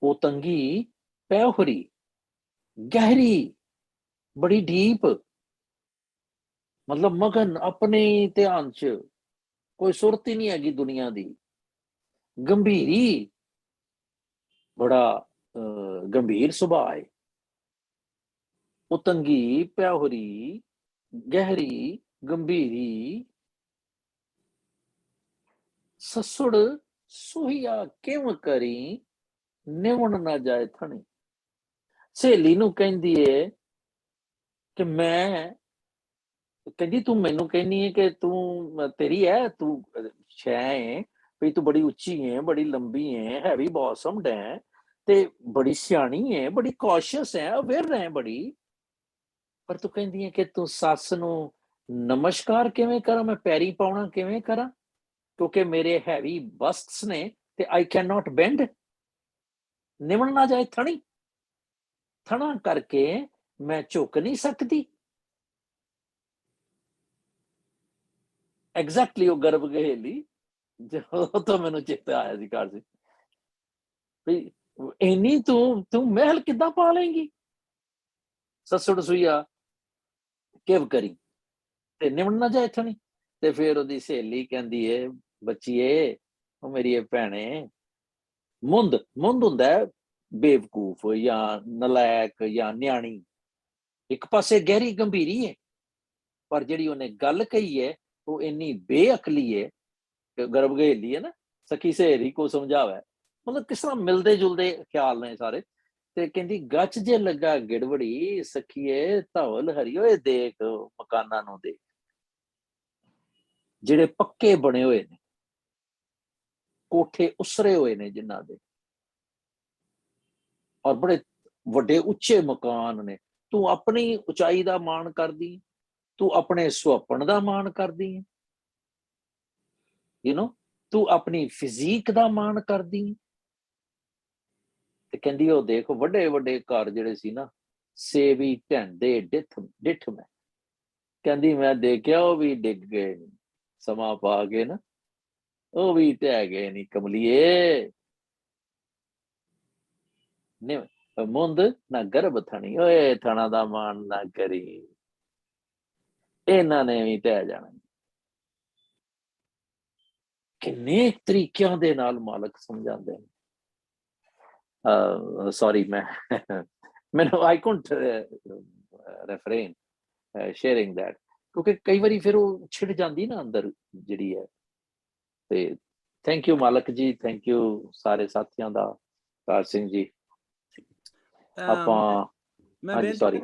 ਓਤੰਗੀ ਪਿਓਹਰੀ ਗਹਿਰੀ, ਬੜੀ ਡੀਪ, ਮਤਲਬ ਮਗਨ ਆਪਣੇ ਧਿਆਨ ਚ, ਕੋਈ ਸੁਰਤ ਹੀ ਨਹੀਂ ਹੈਗੀ ਦੁਨੀਆ ਦੀ। ਗੰਭੀਰੀ, ਬੜਾ ਗੰਭੀਰ ਸੁਭਾਅ ਹੈ। ਉਤੰਗੀ ਪਿਓਹਰੀ ਗਹਿਰੀ ਗੰਭੀਰੀ, ਸਸੁੜ ਸੁਹੀਆ ਕਿਉਂ ਕਰੀ ਨਿਵਣ ਨਾ ਜਾਏ ਥਣੀ। ਸਹੇਲੀ ਨੂੰ ਕਹਿੰਦੀ ਏ ਕਿ ਮੈਂ, ਕਹਿੰਦੀ ਤੂੰ ਮੈਨੂੰ ਕਹਿੰਦੀ ਹੈ ਕਿ ਤੂੰ ਤੇਰੀ ਹੈ, ਤੂੰ ਸ਼ੈ ਹੈ ਵੀ ਤੂੰ ਬੜੀ ਉੱਚੀ ਹੈ, ਬੜੀ ਲੰਬੀ ਹੈ, ਹੈਵੀ ਬੌਸਮਡ ਹੈ, ਤੇ ਬੜੀ ਸਿਆਣੀ ਹੈ, ਬੜੀ ਕੌਸ਼ੀਅਸ ਹੈ, ਅਵੇਅਰ ਹੈ ਬੜੀ, ਪਰ ਤੂੰ ਕਹਿੰਦੀ ਹੈ ਕਿ ਤੂੰ ਸੱਸ ਨੂੰ ਨਮਸਕਾਰ ਕਿਵੇਂ ਕਰਾਂ, ਮੈਂ ਪੈਰੀ ਪਾਉਣਾ ਕਿਵੇਂ ਕਰਾਂ, ਕਿਉਂਕਿ ਮੇਰੇ ਹੈਵੀ ਬਸਟਸ ਨੇ ਤੇ ਆਈ ਕੈਨ ਨਾਟ ਬੈਂਡ, ਨਿਵਣ ਨਾ ਜਾਏ ਥਣੀ, ਥਣਾ ਕਰਕੇ ਮੈਂ ਝੁਕ ਨਹੀਂ ਸਕਦੀ। ਐਗਜ਼ੈਕਟਲੀ ਉਹ ਗਰਭ ਗਹੇਲੀ ਜੋ ਤਾਂ ਮੈਨੂੰ ਚੇਤਾ ਆਇਆ ਸੀ ਘਰ ਚ, ਵੀ ਇੰਨੀ ਤੂੰ ਮਹਿਲ ਕਿੱਦਾਂ ਪਾ ਲੇਂਗੀ, ਸੱਸੁੜ ਸੁਈਆ ਕਿਵ ਕਰੀ ਤੇ ਨਿਵਣ ਨਾ ਜਾਏ ਥਣੀ। ਤੇ ਫਿਰ ਉਹਦੀ ਸਹੇਲੀ ਕਹਿੰਦੀ ਏ, ਬੱਚੀਏ ਉਹ ਮੇਰੀ ਇਹ ਭੈਣੇ, ਮੁੰਦ ਹੁੰਦਾ ਬੇਵਕੂਫ ਜਾਂ ਨਲਾਇਕ ਜਾਂ ਨਿਆਣੀ, ਇੱਕ ਪਾਸੇ ਗਹਿਰੀ ਗੰਭੀਰੀ ਹੈ, ਪਰ ਜਿਹੜੀ ਉਹਨੇ ਗੱਲ ਕਹੀ ਹੈ ਉਹ ਇੰਨੀ ਬੇਅਕਲੀ ਹੈ, ਗਰਭ ਗਹੇਲੀ ਹੈ ਨਾ, ਸਖੀ ਸਹੇਲੀ ਕੋ ਸਮਝਾਵੇ, ਮਤਲਬ ਕਿਸ ਤਰ੍ਹਾਂ ਮਿਲਦੇ ਜੁਲਦੇ ਖਿਆਲ ਨੇ ਸਾਰੇ। ਤੇ ਕਹਿੰਦੀ ਗੱਚ ਜੇ ਲੱਗਾ ਗਿੜਵੜੀ, ਸਖੀਏ ਧਵਲ ਹਰੀ ਓਏ ਦੇਖ ਮਕਾਨਾਂ ਨੂੰ ਦੇਖ, ਜਿਹੜੇ ਪੱਕੇ ਬਣੇ ਹੋਏ ਨੇ, ਕੋਠੇ ਉਸਰੇ ਹੋਏ ਨੇ ਜਿਨ੍ਹਾਂ ਦੇ, ਔਰ ਬੜੇ ਵੱਡੇ ਉੱਚੇ ਮਕਾਨ ਨੇ। ਤੂੰ ਆਪਣੀ ਉਚਾਈ ਦਾ ਮਾਣ ਕਰਦੀ, ਤੂੰ ਆਪਣੇ ਸੁਹੱਪਣ ਦਾ ਮਾਣ ਕਰਦੀ ਹੈ, ਯੂ ਨੋ, ਤੂੰ ਆਪਣੀ ਫਿਜ਼ੀਕ ਦਾ ਮਾਣ ਕਰਦੀ। ਤੇ ਕਹਿੰਦੀ ਉਹ ਦੇਖ ਵੱਡੇ ਵੱਡੇ ਘਰ ਜਿਹੜੇ ਸੀ ਨਾ, ਸੇਵੀ ਢਹਿੰਦੇ ਡਿੱਠ ਮੈਂ, ਕਹਿੰਦੀ ਮੈਂ ਦੇਖਿਆ ਉਹ ਵੀ ਡਿੱਗ ਗਏ ਨੀ, ਸਮਾਂ ਪਾ ਕੇ ਨਾ ਉਹ ਵੀ ਢਹਿ ਗਏ ਨੀ ਕਮਲੀਏ। ਮੁੰਦ ਨਾ ਗਰਭ ਥਣੀ, ਓਏ ਥਣਾ ਦਾ ਮਾਣ ਨਾ ਕਰੀ, ਇਹਨਾਂ ਨੇ ਵੀ ਢਹਿ ਜਾਣਾ। ਕਿੰਨੇ ਤਰੀਕਿਆਂ ਦੇ ਨਾਲ ਮਾਲਕ ਸਮਝਾਉਂਦੇ ਨੇ। ਸੌਰੀ ਮੈਨੂੰ I couldn't refrain sharing that, ਕਿਉਂਕਿ ਕਈ ਵਾਰੀ ਫਿਰ ਉਹ ਛਿੜ ਜਾਂਦੀ ਨਾ ਅੰਦਰ ਜਿਹੜੀ ਹੈ। ਤੇ ਥੈਂਕ ਯੂ ਮਾਲਕ ਜੀ, ਥੈਂਕ ਯੂ ਸਾਰੇ ਸਾਥੀਆਂ ਦਾ। ਕਾਰ ਸਿੰਘ ਜੀ ਆਪਾਂ ਮੈਂ ਹਾਂਜੀ, sorry।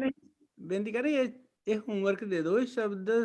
ਬੇਨਤੀ ਕਰੀ ਇਹ ਹੋਮਵਰਕ ਦੇ ਦਿਓ, ਇਹ ਸ਼ਬਦ